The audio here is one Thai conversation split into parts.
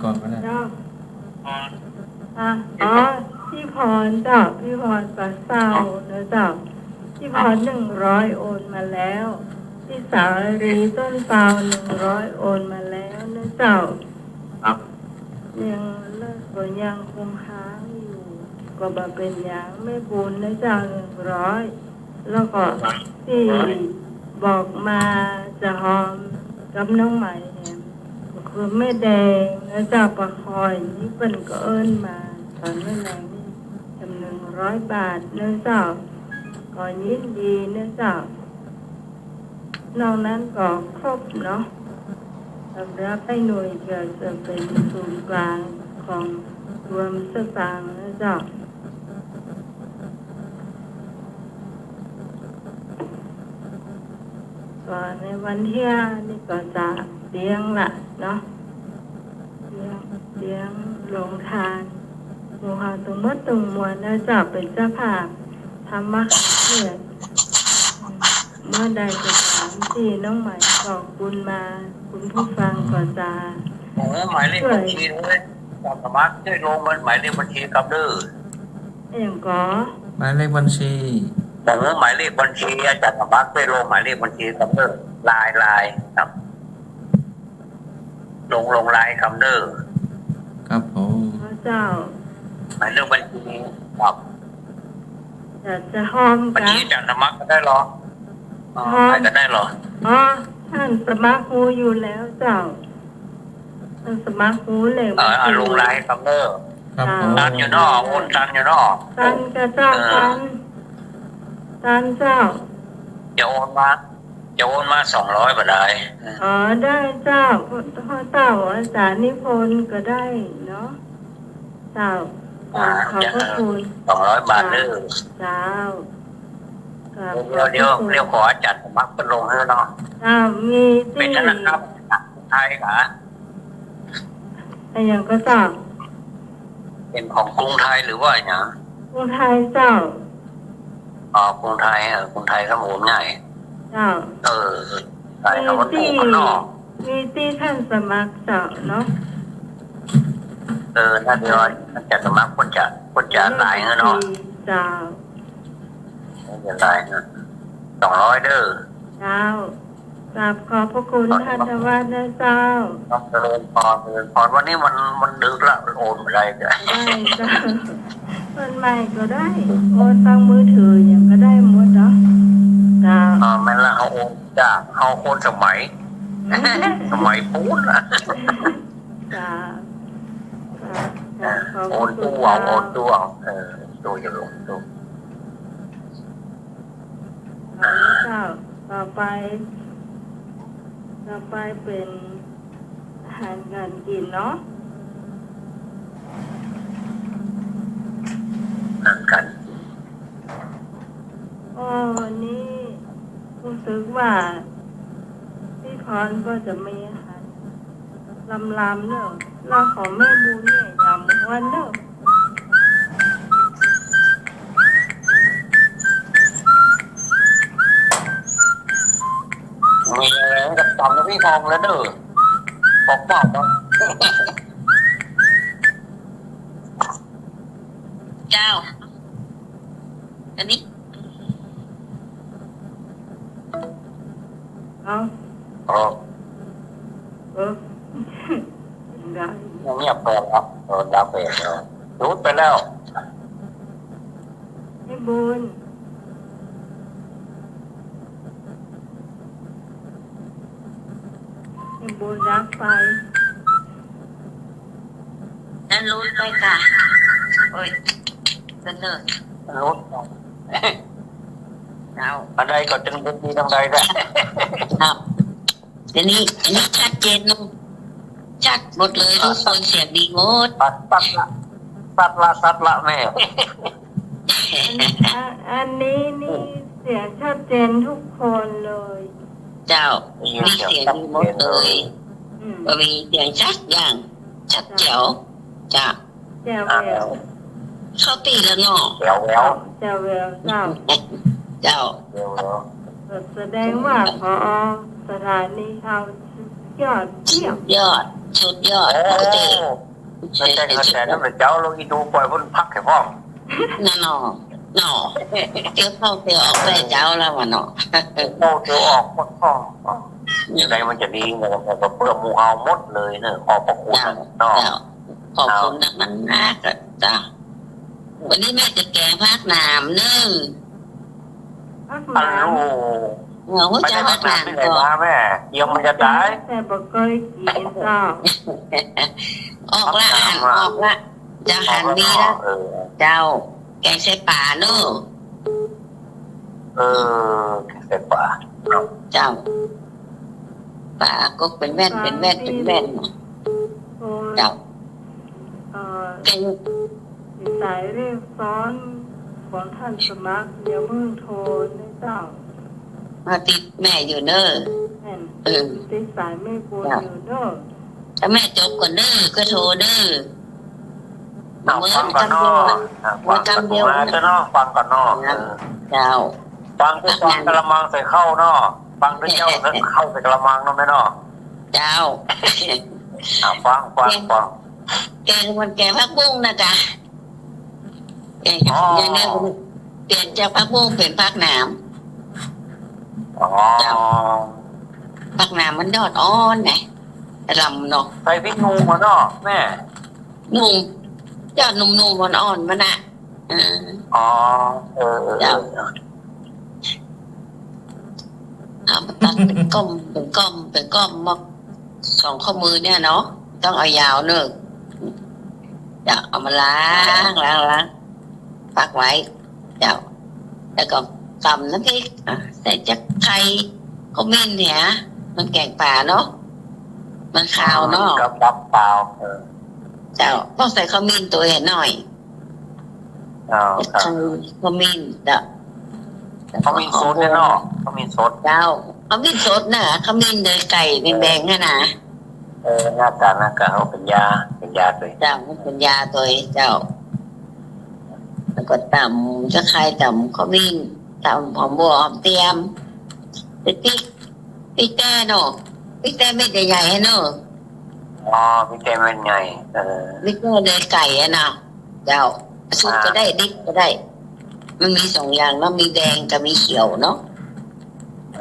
ก่อนก็ได้เจ้าอ๋อพี่พรเจ้าพี่พรปลาเศร้าเนอะเจ้าพี่พร100โอนมาแล้วพี่สาวรีต้นเปา100โอนมาแล้วเนอะเจ้าครับยังเลิกก็ยังคงค้างอยู่ก็บ่เป็นอย่างไม่บุญนะเจ้า100แล้วก็ที่บอกมาจะหอมกับน้องใหม่เนี่ยก็คือแม่แดงนะเจ้าประคอยนี่เป็นก็เอิ้นมาตอนแม่แดงนี่จำ100 บาทนะเจ้าก็ยินดีนะเจ้านอกนั้นก็ครบเนาะสำหรับให้หน่วยจะเป็นศูนย์กลางของรวมสตางค์นะเจ้าก็ในวันที่5นี่ก็จะเลี้ยงละเนาะเลี้ยงโรงทานหมู่เฮาตรงหมดตรงมวลนะเจ้าเป็นเจ้าภาพธรรมะเพื่อนเมื่อใดจะถามที่น้องใหม่บอกบุญมาคุณผู้ฟังก็จะหมายเลขบัญชีเลยจากสมัครได้ลงหมายเลขบัญชีกับเด้ออย่างก็หมายเลขบัญชีแต่เมื่อหมายเลขบัญชีอาจารย์สมัครได้ลงหมายเลขบัญชีกับเด้อลายครับลงลายคำเด้อครับผมพระเจ้าหมายเลขบัญชีครับจะห้อมบัญชีอาจารย์สมัครก็ได้หรอใครก็ได้หรอท่านสมัครหูอยู่แล้วเจ้าท่านสมัครหูเลยลงลายคำเด้อตันอยู่นอกโอนตันอยู่นอกตันกระเจ้าตันเจ้าจะโอนมา200ก็ได้ได้เจ้าพ่อเจ้าอาจารย์นิพนธ์ก็ได้เนาะเจ้าขอบพระคุณ200 บาทเด้อเจ้าเดี๋ยวขออาจารย์สมัครเป็นลงให้เนาะมีเป็นธนาคารไทยค่ะอย่างก็เจ้าเป็นของกรุงไทยหรือว่าอย่างกรุงไทยเจ้ากรุงไทยกรุงไทยสมุนใหญ่เจ้าใช่ครับที่มีที่ท่านสมัครเจ้าเนาะน่าเดียวจะสมัครคนจะหลายเนาะเจ้าจะหลาย200เด้อเจ้ากราบขอบพระคุณท่านทวารนะเจ้าต้องเจริญพรวันนี้มันดึกละโอนอะไรได้เจ้าคนใหม่ก็ได้โอนทางมือถืออย่างก็ได้หมดเนาะเจ้าแม่ละเขาโอนจากเขาโอนสมัยปูนละจ้าโอนตัวตัวอย่าลงตัวเจ้าต่อไปเป็นอาหารการกินเนาะกันวันนี้รู้สึกว่าพี่พรก็จะมีอาหารลำเนอะเราของแม่บุญเนี่ยยำวันเนอะมีอะไรกับตำน้ำพี่ทองแล้วเด้อบอกเนาะเจ้าอันนี้ได้เงียบไปแล้วดาวเปลี่ยนรูดไปแล้วให้บุญรักไปนั่นรู้ไปค่ะโอ้ยเสนอรู้เอาอะไรก็จึงดีทางใดได้ครับอันนี้ชัดเจนลงชัดหมดเลยทุกคนเสียงดีหมดสัดละแม่อันนี้นี่เสียงชัดเจนทุกคนเลยเจ้ามีเสียงดีหมดเลยมีเสียงชัดอย่างชัดแจ๋วจ้าแจ๋วเขาตีแล้วเนาะแจ๋วเจ้าแสดงว่าพอสถานีเขา ยอดเยี่ยม ยอดสุดยอด โอ้ ปกติ ไม่ใช่กระแสนั่นเป็นเจ้าลงอีดูปล่อยบนพักแค่พ่อ นั่นหนอเดี๋ยวเข้าเดี๋ยวออกไปเจ้าแล้ววะเนาะ โอ้เดี๋ยวออกพ่อยังไงมันจะดีเงาแต่เพื่อมูเอาหมดเลยเนอะขอบพระคุณเนาะ ขอบคุณนะมันมากจ้ะวันนี้แม่จะแกงภาคหนามเนื่อง พัก อัน น้ำ ลู หัว ไม่ เจ้า ได้ ภา พั ค ก หนาม น้ำที่ไหน ก็ มาแม่เยี่ยมมันจะตาย แต่บอกเคยกินเจ้า ออกละอ่านออกละจะหันมีแล้วเจ้า แกงใส่ป่าเนอะ เสร็จป่ะ เจ้าป่าก็เป็นแว่นเป็นแว่นเป็นแว่นเจ้าแกง สายเรียกซ้อนของท่านสมัครอย่ามึงโทรนะเจ้า มาติดแม่อยู่เนอะ แม่น เออ ติดสายไม่ปูนอยู่เด้อ ถ้าแม่จบก่อนเนอะก็โทรเนอะ เอาฟังก่อนเนาะฟังก่อนมาเจ้าเนาะฟังก่อนเนาะ เจ้า ฟังที่ฟังกระมังใส่เข้าเนาะฟังที่เจ้าเข้าใส่กระมังเนาะไม่เนาะ เจ้า ฟัง แกงมันแกงผักบุ้งนะจ๊ะแกงอย่างนี้เปลี่ยนจากผักบุ้งเป็นผักหนาม อ๋อ ผักหนามมันยอดอ่อนไงลำเนาะ ใส่พริกนูมาเนาะแม่ นุ่มยอดนุ่มๆอ่อนๆมันอ่ะ อ๋อเอามาตัดเป็นก้อมเป็นก้อมเป็นก้อมมาสองข้อมือเนี่ยเนาะต้องเอายาวเนอะจะเอามาล้างพักไว้เจ้าแล้วก็ตำน้ำพริกใส่จักไข่ขมิ้นเนี่ยมันแกงป่าเนาะมันขาวเนาะ กับเปล่า เจ้าต้องใส่ขมิ้นตัวเห็นหน่อยขมิ้นเจ้า เขามีซดเนาะเขามีซด เจ้าขมิ้นสดนะขมิ้นเนยไก่แดงๆนี่นะ หน้าตาเขาเป็นยาตัว เจ้ามันเป็นยาตัวเจ้าแล้วก็ตำจะใครตำขมิ้นตำหอมบัวหอมเตรียมพริกแต้เนาะพริกแต้ไม่ใหญ่ๆให้เนาะ อ๋อพี่เจมันไงพริกแต้เนยไก่อะเนาะเจ้าซุปก็ได้ดิบก็ได้มันมีสองอย่างเนาะมีแดงกับมีเขียวเนาะ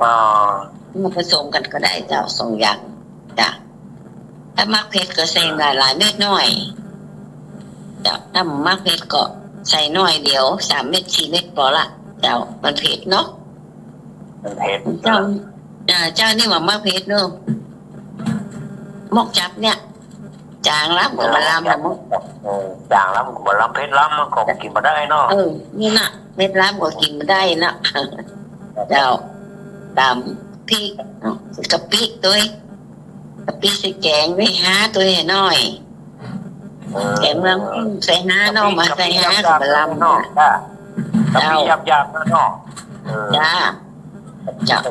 อ๋อ มาผสมกันก็ได้เจ้าสองอย่างจ้ะถ้ามักเผ็ดก็ใส่หลายเม็ดหน่อยจ้ะถ้ามักเผ็ดก็ใส่น้อยเดียว3 เม็ด4 เม็ดพอละเจ้ามันเผ็ดเนาะ มันเผ็ด เจ้านี่ว่ามักเผ็ดเนาะมกจับเนี่ยจางล้ำกับมาล้ำนะมก จางล้ำกับล้ำเผ็ดล้ำมันก็กินมาได้เนาะ นี่นะเม็ดล้ำก็กินมาได้นะเจ้าตำพริกกะปิตัวกะปิใส่แกงไว้หาตัวให้น้อยแกงเมืองใส่หาเนาะมาใส่หากับมาล้ำเนาะ เจ้ายับเนาะ จ้าจับ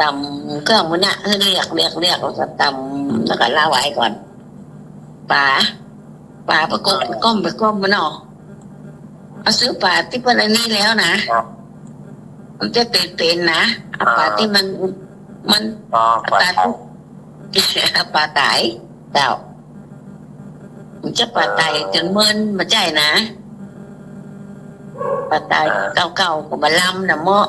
ตำเครื่องมันน่ะเรียกเราจะตำแล้วก็ล่าไว้ก่อนปลาประกบก้มไปก้มมันเนาะเอาซื้อปลาที่เป็นอันนี้แล้วนะมันจะเป็นนะเอาปลาที่มันปลาไตเจ้ามันจะปลาไตจนมึนมาใจนะปลาไตเก่าๆกับมาล้ำนะเมาะ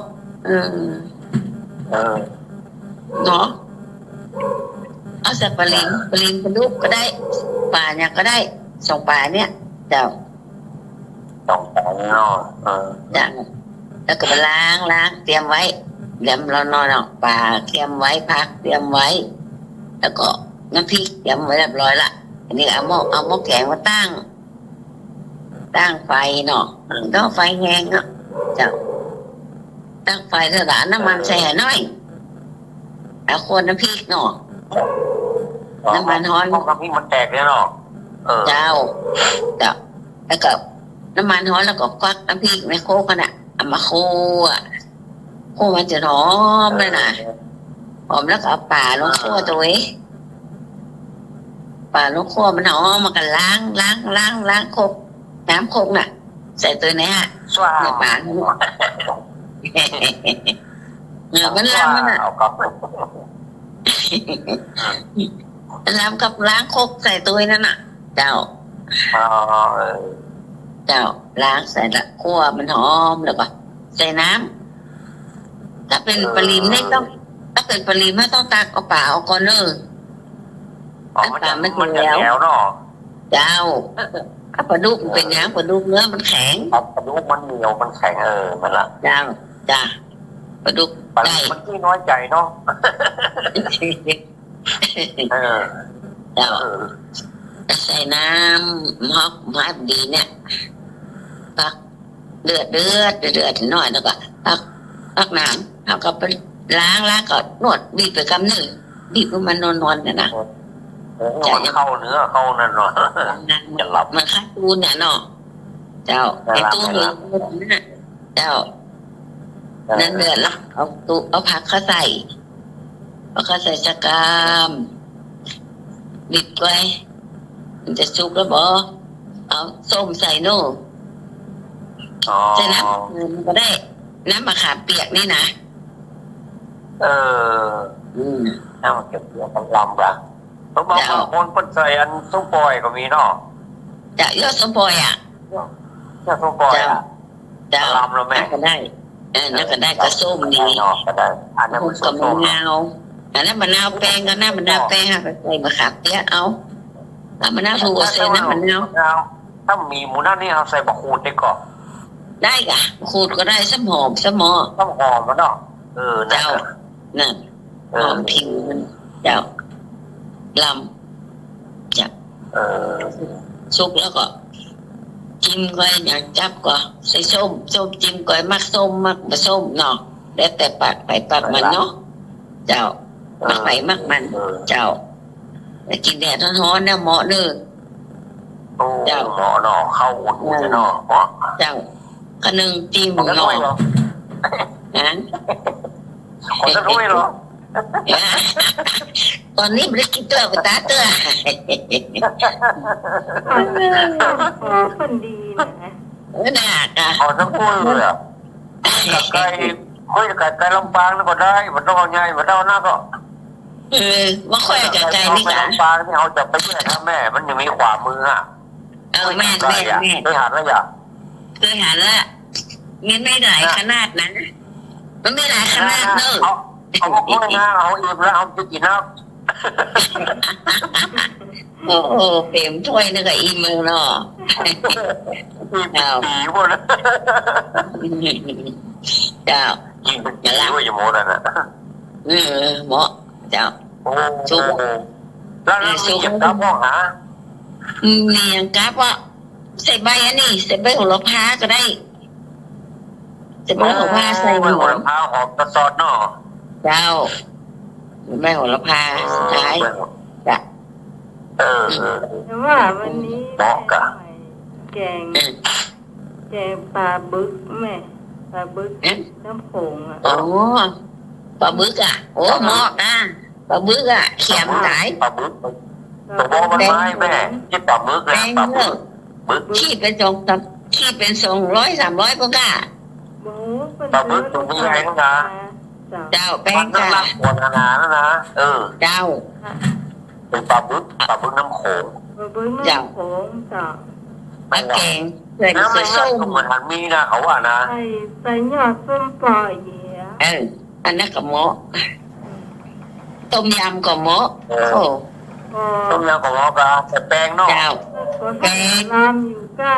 เนาะเอาใส่ปลาลินปลาดุกก็ได้ปลาเนี่ยก็ได้สองปลาเนี่ยเจ้า สองปลาเนาะจ้ะแล้วก็มาล้างเตรียมไว้เดี๋ยวเรานอนปลาเตรียมไว้พักเตรียมไว้แล้วก็น้ำพริกเตรียมไว้เรียบร้อยละอันนี้เอาหม้อแกงมาตั้งไฟเนาะก็ไฟแห้งเนาะเจ้าตั้งไฟเท่าไหร่น้ำมันใส่น้อยเอาคนน้ำพริกเนาะน้ำมันร้อน น้ำพริกมันแตกเลยเนาะเจ้าแล้วก็น้ำมันร้อนแล้วก็ควักน้ำพริกในโคกันอ่ะเอามาโคมันจะหอมเลยนะหอมแล้วก็เอาป่าลงคั่วตัวเองป่าลงคั่วมันหอมมันก็ล้างโคกน้ำโคกน่ะใส่ตัวนี้ฮะในป่ามันล้ำมันอ่ะ ล้างกับล้างครกใส่ตัวนั่นน่ะ เจ้า อ๋อ เจ้าล้างใส่ละคั่วมันหอมแล้วก็ใส่น้ำถ้าเป็นปริมไม่ต้อง ถ้าเป็นปริมไม่ต้องตักเอาเปล่าเอาก่อนเนอะ อ๋อมันจะแล้วเนาะ เจ้าถ้าปลาดุกเป็นยังปลาดุกเนื้อมันแข็ง ปลาดุกมันเหนียวมันแข็งมันละ เจ้าจ้าปลาดุก ปลา ได้ มันที่น้อยใจเนาะเจ้าใส่น้ำฮอกมาดีเนี่ยพักเดือดหน่อยแล้วก็พักน้ำเอาก็ไปล้างก็นวดบีบไปกำหนึ่งบีบให้มันนอนๆนะมันเข้าเนื้อเข้านั่นเนาะจะหลับ มันคัดตูนเนี่ยเนาะเจ้าไอ้ตู้นี้นะเจ้านั่นเดือดละเอาผักเข้าใส่ชะกามบิดไว้มันจะสุกแล้วบ่เอาส้มใส่โน่ใส่น้ำมันก็ได้น้ำมะขามเปียกนี่นะน้ำเก็บเกี่ยวกับลำละต้องบางคนเพิ่นใส่อันส้มปล่อยก็มีเนาะจะยอดส้มปล่อยอ่ะจะส้มปล่อยจะลำแล้วแม่ก็ได้นั่นก็ได้ก็ส้มดีก็ได้อันนั้นมันกับมะนาวอันนั้นมะนาวแป้งก็น้ำมะนาวแป้งค่ะใส่มะขามเปียกเอามะนาวถูกใส่น้ำมะนาวถ้ามีหมูนั่นนี่เอาใส่บะขูดได้ก่อนได้กะขูดก็ได้ซ้ำหอมซ้ำหมอมันเนาะเจ้านั่นหอมผิวมันเจ้าลำจะสุกแล้วก็จิ้มก็อย่างจับก็ใส่ส้มจิ้มก็มักส้มมักผสมเนาะแล้วแต่ปากไปปากมันเนาะเจ้ามักไปมักมันเจ้าแต่กินแดดร้อนๆเนี่ยเหมาะเด้อเจ้าเหมาะเนาะเข้าอุ่นๆเนาะเจ้าขนึงจิ้มเนาะนะคนจะรู้ไหมหรอตอนนี้ไม่ได้กินเตื้อไปตาเตื้อคนดีนะน่าจ้ะทั้งคู่เลยอ่ะไก่คุยกับไก่ลำปางก็ได้มันต้องง่ายมันต้องน่าก็ว่าค่อยกับไก่นี่จ้ะลำปางที่เขาจะไปแย่นะแม่มันยังมีขวามืออ่ะแม่เคยหันแล้วอย่าเคยหันแล้วมันไม่หลายขนาดนั้นมันไม่หลายขนาดเนอะเอาค่อยนะเอาอิ่มแล้วเอาจะกินแล้วโอ้เต็มถ้วยนึกว่าอิ่มมือเนาะเจ้าหมดแล้วเจ้ากินกินด้วยจะหมดนะหมดเจ้าสุกแล้วสุกกับพ่อหามีอย่างกับว่าใส่ใบอันนี้ใส่ใบโหระพาก็ได้ใส่ใบโหระพาใส่ใบโหระพาหอมกระซอดเนาะเจ้าใบโหระพาใช่จ้ะแต่ว่าวันนี้แกงปลาบึกแม่ปลาบึกน้ำผงอ่ะโอ้ปลาบึกอ่ะโอ้หมอกนะปลาบึกอ่ะเขียมสายปลาบึกตัวมันไม้แม่ที่ปลาบึกนะปลาบึกขี้เป็น200-300ก็กล้าปลาบึกตัวนี้ไงนะเจ้าแป้งจ้าหัวนานะเจ้าเป็นปลาบึกน้ำโขงเจ้าโขงจ้าปลาแกงใส่ส้มเหมือนหันมีนะเขาว่านะใส่ยอดส้มปล่อยเหี้ยอันนั้นกับหม้อต้มยำกับหม้อต้มยำกับหม้อปลาใส่แป้งเนาะแป้งน้ำอยู่ก้า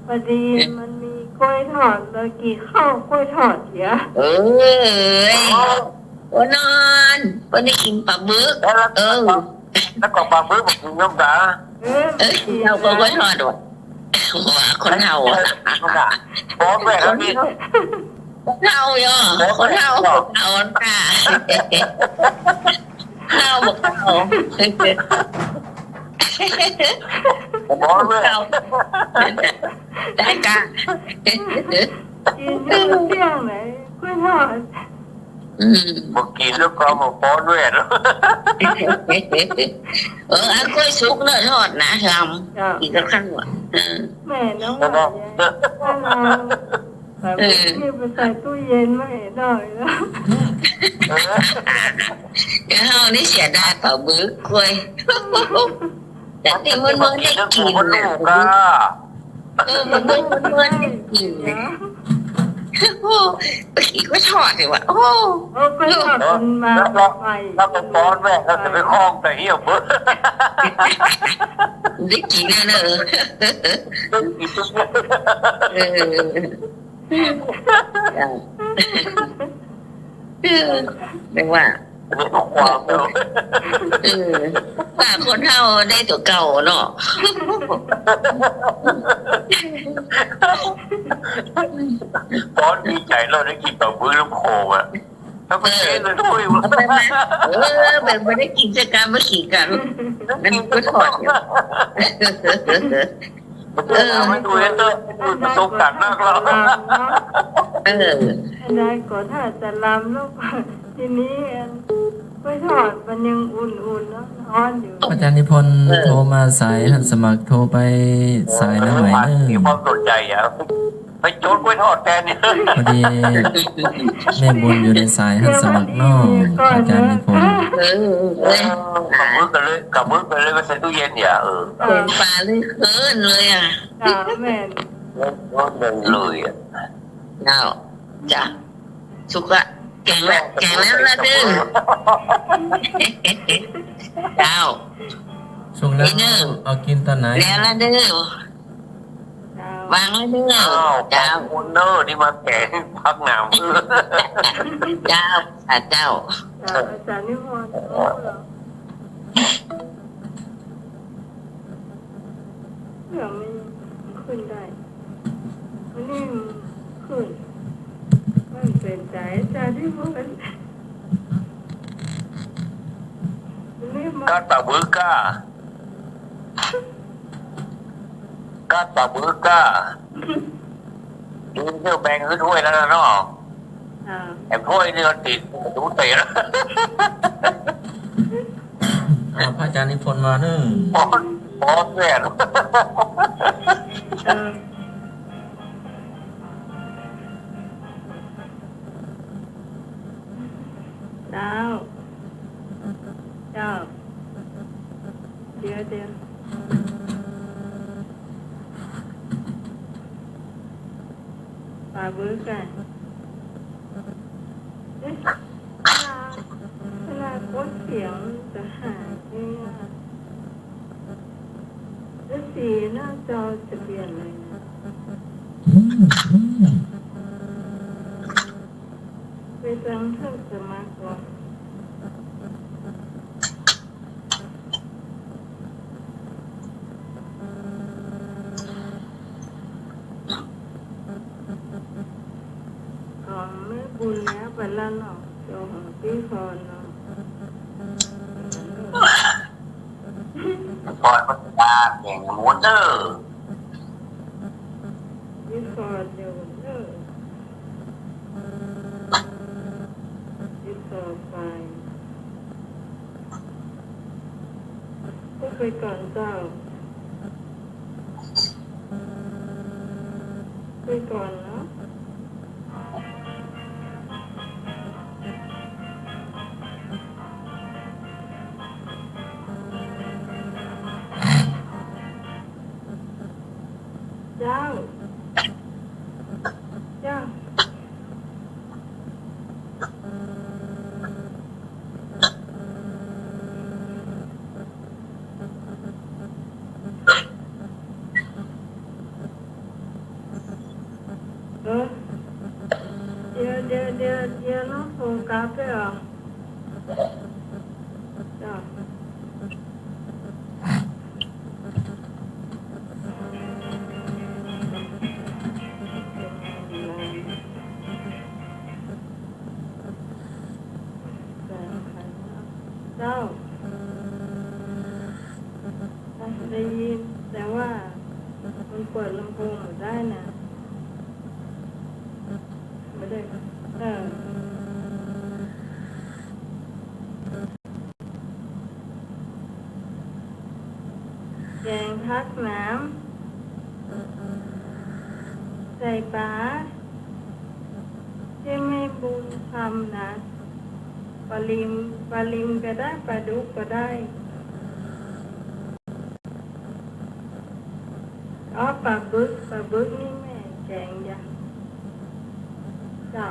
พอดีมันมีกล้วยทอดแล้วกี่ข้าวกล้วยทอดเหี้ยโอ้นอนวันนี้กินปลาบึกแล้วก็ปลาบึกมันกินย่อมกะเราก็กล้วยทอดด้วยคนเฮาบอกแม่แล้วนี่คนเฮาย่อคนเฮาตาเฮาบอกเฮาบอกเลยได้กะกินเที่ยงไหนกล้วยทอดบอกกินแล้วก็มาป้อนด้วยนะกล้วยสุกเนื้อทอดนะทำกินกับข้าวแม่น้อง แบบที่ไปใส่ตู้เย็นไม่ได้แล้ว เดี๋ยวเรานี่เสียดายเปล่าบึกคุยแต่ที่มันได้กิน มัน นะ ลูกอ่ะ มันได้กินนะโอ้ผีก็ชอดเลยว่ะโอ้ โอ้ก็ชอบคนมา แล้ว ไป แล้วไปป้อนแม่ก็จะไปคล้องแต่เหี้ยเบิ้ล ได้กินเนอะเรียกว่าความเร็ว ป่าคนเท่าได้ตัวเก่าเนาะ ป้อนดีใจเราได้กินแบบมือน้ำโขงอ่ะถ้าไม่เล่นเลยด้วยวะ แบบไม่ได้กิจกรรมมาขี่กันนั่นก็ถอดอยู่ มันจะทำให้ดูเตอร์ประสบการณ์มากเรา ได้ก็ถ้าจะลำแล้วทีนี้ก็ทอดมันยังอุ่นๆแล้วร้อนอยู่ อาจารย์นิพนธ์โทรมาสายท่านสมัครโทรไปสายน้ำไหวเน มีความสนใจอ่ะไปโจทย์กล้วยทอดแทนเนี่ย พอดีแม่บุญอยู่ในสายท่านสมัครนอกอาจารย์นิพนธ์ กับมือกันเลยมาใส่ตู้เย็นเนี่ยเป็นปลาเลยเคินเลยอ่ะ จ้าแม่ เลยอ่ะ เนาจ้ะสุกะแกงแล้วละดื้อเจ้า ช่วงแล้วเอากินตอนไหน แล้วละดื้อวางละดื้อเจ้า คนเนอร์นี่มาแกงพักหนามเพื่อ เจ้าเจ้า อาจารย์นิพนธ์โอ้เหรอเรื่องมันขึ้นได้มันนี่ขึ้นมันเป็นใจอาจารย์นิพนธ์นี่มัน กาตาบึกกาตาบึกยืนเที่ยวแบงขึ้นถ้วยแล้วนะเนาะแอบถ้วยนี่มันติดดูเตะแล้ว พระอาจารย์นิพนธ์มาเนอะ บอสแม่เจ้าเดี๋ยวปลาบึกกันเวลากดเสียงจะหายเนี่ยแล้วสีหน้าจอจะเปลี่ยนเลยนะไปจังเท่าสมัครก่อนไม่บุญแล้วไปแล้วเนาะโยของพี่พรเนาะ ปล่อยมันตาแข่งม้วนเนอร์ พี่พรเดี๋ยวเด้อพี่พรไปก็ไปก่อนเจ้าไปก่อนเนาะเจ้าเดี๋ยวน้องโฟกัสด้วยเหรอเจ้าได้ยินแต่ว่ามันเปิดลำโพงหมดได้นะไม่ได้แกงพักน้ำใส่ปลา ที่ไม่บุญทำนะปลาลิมก็ได้ปลาดุกก็ได้ปลาบึกนี่แม่แกงจ้ะจ้ะ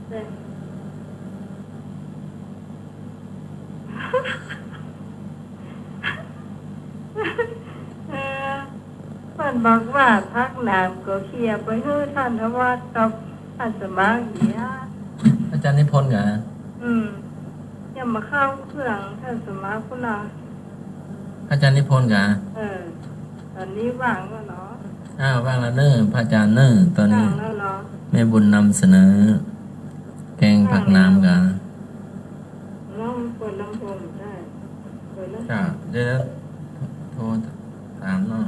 เด็เพิ่นบอกว่าพักน้ำก็เคลียร์ไปให้ท่านวัดกับท่านสมัครเดีย อาจารย์นิพนธ์กะ อย่ามาเข้าเครื่องท่านสมัครคุณล่ะ อาจารย์นิพนธ์กะ ตอนนี้ว่างก็เนาะ ว่างแล้วเนอะพระอาจารย์เนอะตอนนี้ ว่างแล้วเหรอ แม่บุญนำเสนอ แกงผักน้ำกะ ลองเปิดลำโพงได้เปิดแล้ว จ้ะเดี๋ยวโทรถามเนาะ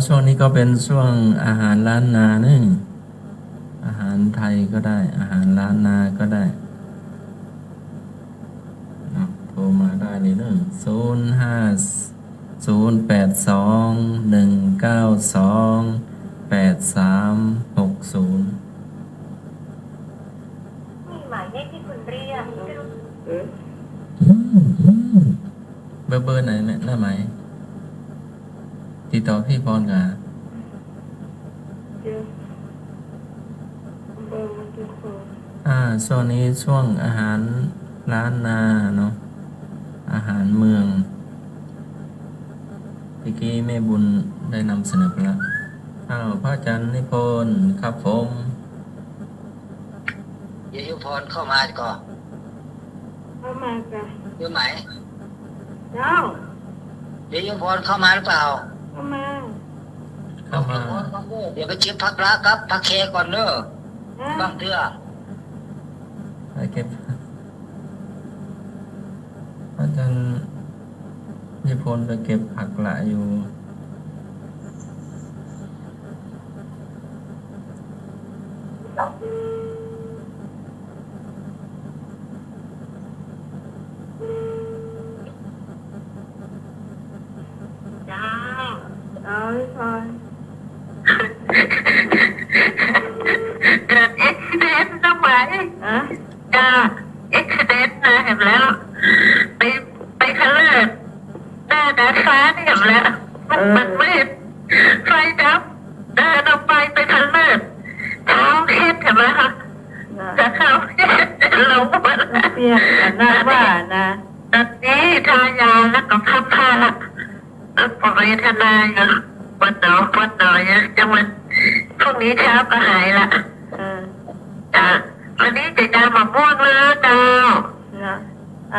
ช่วงนี้ก็เป็นช่วงอาหารล้านนาเนี่ยอาหารไทยก็ได้ อาหารล้านนาก็ได้โทรมาได้เลยเนอะ05081928360มีหมายเลขที่คุณเรียก เบอร์ไหนเนี่ยได้ไหมติดต่อพี่พรกะ เดี๋ยวเบอร์มันจะโทร ช่วงนี้ช่วงอาหารล้านนาเนาะอาหารเมืองเมื่อกี้แม่บุญได้นำเสนอไปแล้วพระอาจารย์นิพนธ์ครับผม ยายยุพรเข้ามาก่อน เข้ามากัน อยู่ไหม เจ้าย ายยุพรเข้ามาหรือเปล่า เข้ามา เดี๋ยวไปเช็คพักรักครับพักเคก่อนเนอะบางเทื่อ ไปเก็บอาจารย์นิพนธ์ไปเก็บผักละอยู่ จ้า เอาพี่พร เกิดเอ็กซิเดนต์ต้องไหมจ้าเอ็กซิเดนต์นะเห็นแล้วไปคันเลิศหน้าดาดฟ้านี่เห็นแล้วมันมืดไฟดับเดินออกไปคันเลิศเท้าเคล็ดเห็นไหมคะจะเข้าเคล็ดลงมา เปลี่ยนกันนะว่านะ ตอนนี้ทายาแล้วก็พับผ้าปวดเวทนาอยู่ปวดหนอจังหวะพรุ่งนี้เช้าก็หายละจ้าวันนี้จะยามะม่วงแล้วเจ้า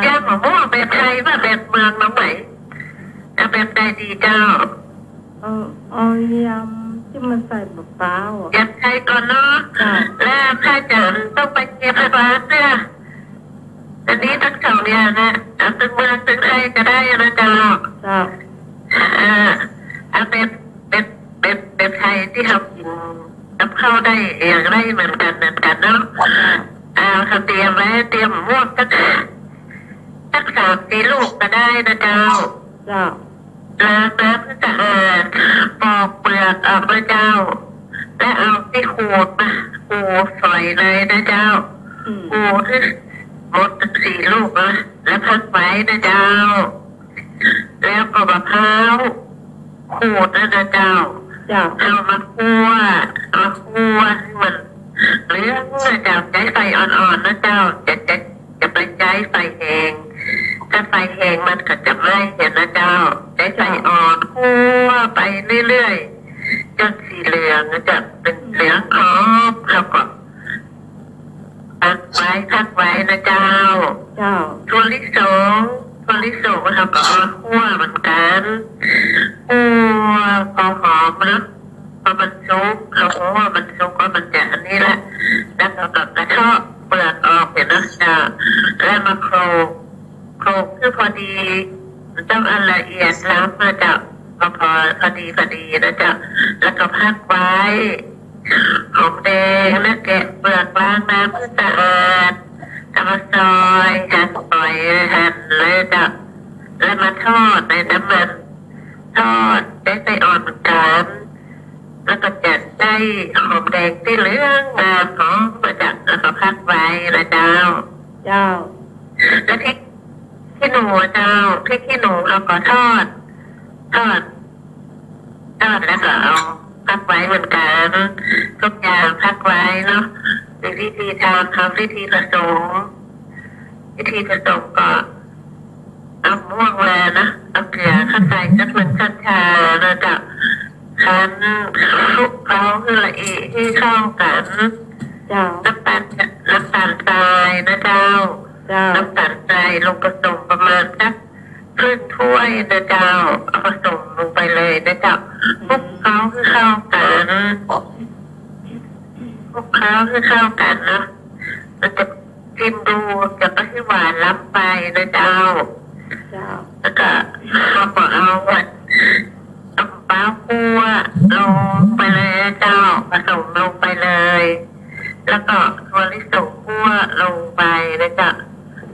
ยามะม่วงแบบไทยว่าแบบเมืองน้องไหมจะแบบใดดีเจ้า เอายำที่มันใส่มะพร้าว อยากใช้ก่อนเนาะแล้วถ้าจะต้องไปเก็บพยาบาลเนี่ยอันนี้ทั้งสองอย่างนะตึงเมืองตึงไทยก็ได้นะเจ้าเอาเป็นไทยที่ทำกินกับข้าวได้อย่างไรเหมือนกันเนาะเขาเตรียมไว้เตรียมม่วงสัก3-4 ลูกก็ได้นะเจ้าล้างน้ำสะอาดปอกเปลือกออกนะเจ้าและเอาที่ขูดมาขูดฝอยเลยนะเจ้าขูดให้หมด4 ลูกนะแล้วพักไว้นะเจ้าแล้วก็มะพร้าวขูดนะเจ้าเอามาคั่วให้มันเหลืองนะเจ้าใช้ไฟอ่อนๆนะเจ้าจะไปใช้ไฟแห้งถ้าไฟแห้งมันก็จะไหม้เห็นนะเจ้าใช้ไฟอ่อนคั่วไปเรื่อยๆจนสีเหลืองจะเป็นเหลืองหอมแล้วก็พักไว้นะเจ้าถั่วลิสงแล้วก็คั่วเหมือนกันคั่วพอหอมนะพอมันสุกเราคั่วมันสุกก็มันจะอันนี้แหละแล้วเราก็กระเทาะเปลือกออกเห็นนะ อดีต้องอันละเอียดล้ำนะจ๊ะพอดีนะจ๊ะแล้วก็พักไว้หอมแดงแล้วแกะเปลือกล้างน้ำให้สะอาดเอามาซอยหั่นเลยจ๊ะแล้วมาทอดในน้ำมันทอดได้ไส้อ่อนเหมือนกันแล้วก็จัดได้หอมแดงที่เหลืองงามหอมมาจากแล้วก็พักไว้นะเจ้าแล้วพริกขี้หนูเจ้าพริกขี้หนูเราก็ทอดแล้วก็เอาพักไว้เหมือนกันทุกอย่างพักไว้เนาะมีวิธีทำวิธีผสมก็เอาม่วงแลนะเอาเกลือเข้าใส่จักมันชันชาแล้วก็คั้นคลุกเคล้าให้ละเอียดให้เข้ากันน้ำตาลทรายนะเจ้าน้ำตาลทรายลงผสมประมาณสักครึ่งถ้วยนะเจ้าเอาผสมลงไปเลยนะเจ้าคลุกเคล้าให้เข้ากันนะมันจะชิมดูจะไม่ให้หวานล้ำไปนะเจ้าแล้วก็เราก็เอาปลาคั่วลงไปเลยเจ้าผสมลงไปเลยแล้วก็ถั่วลิสงคั่วลงไปนะจ๊ะ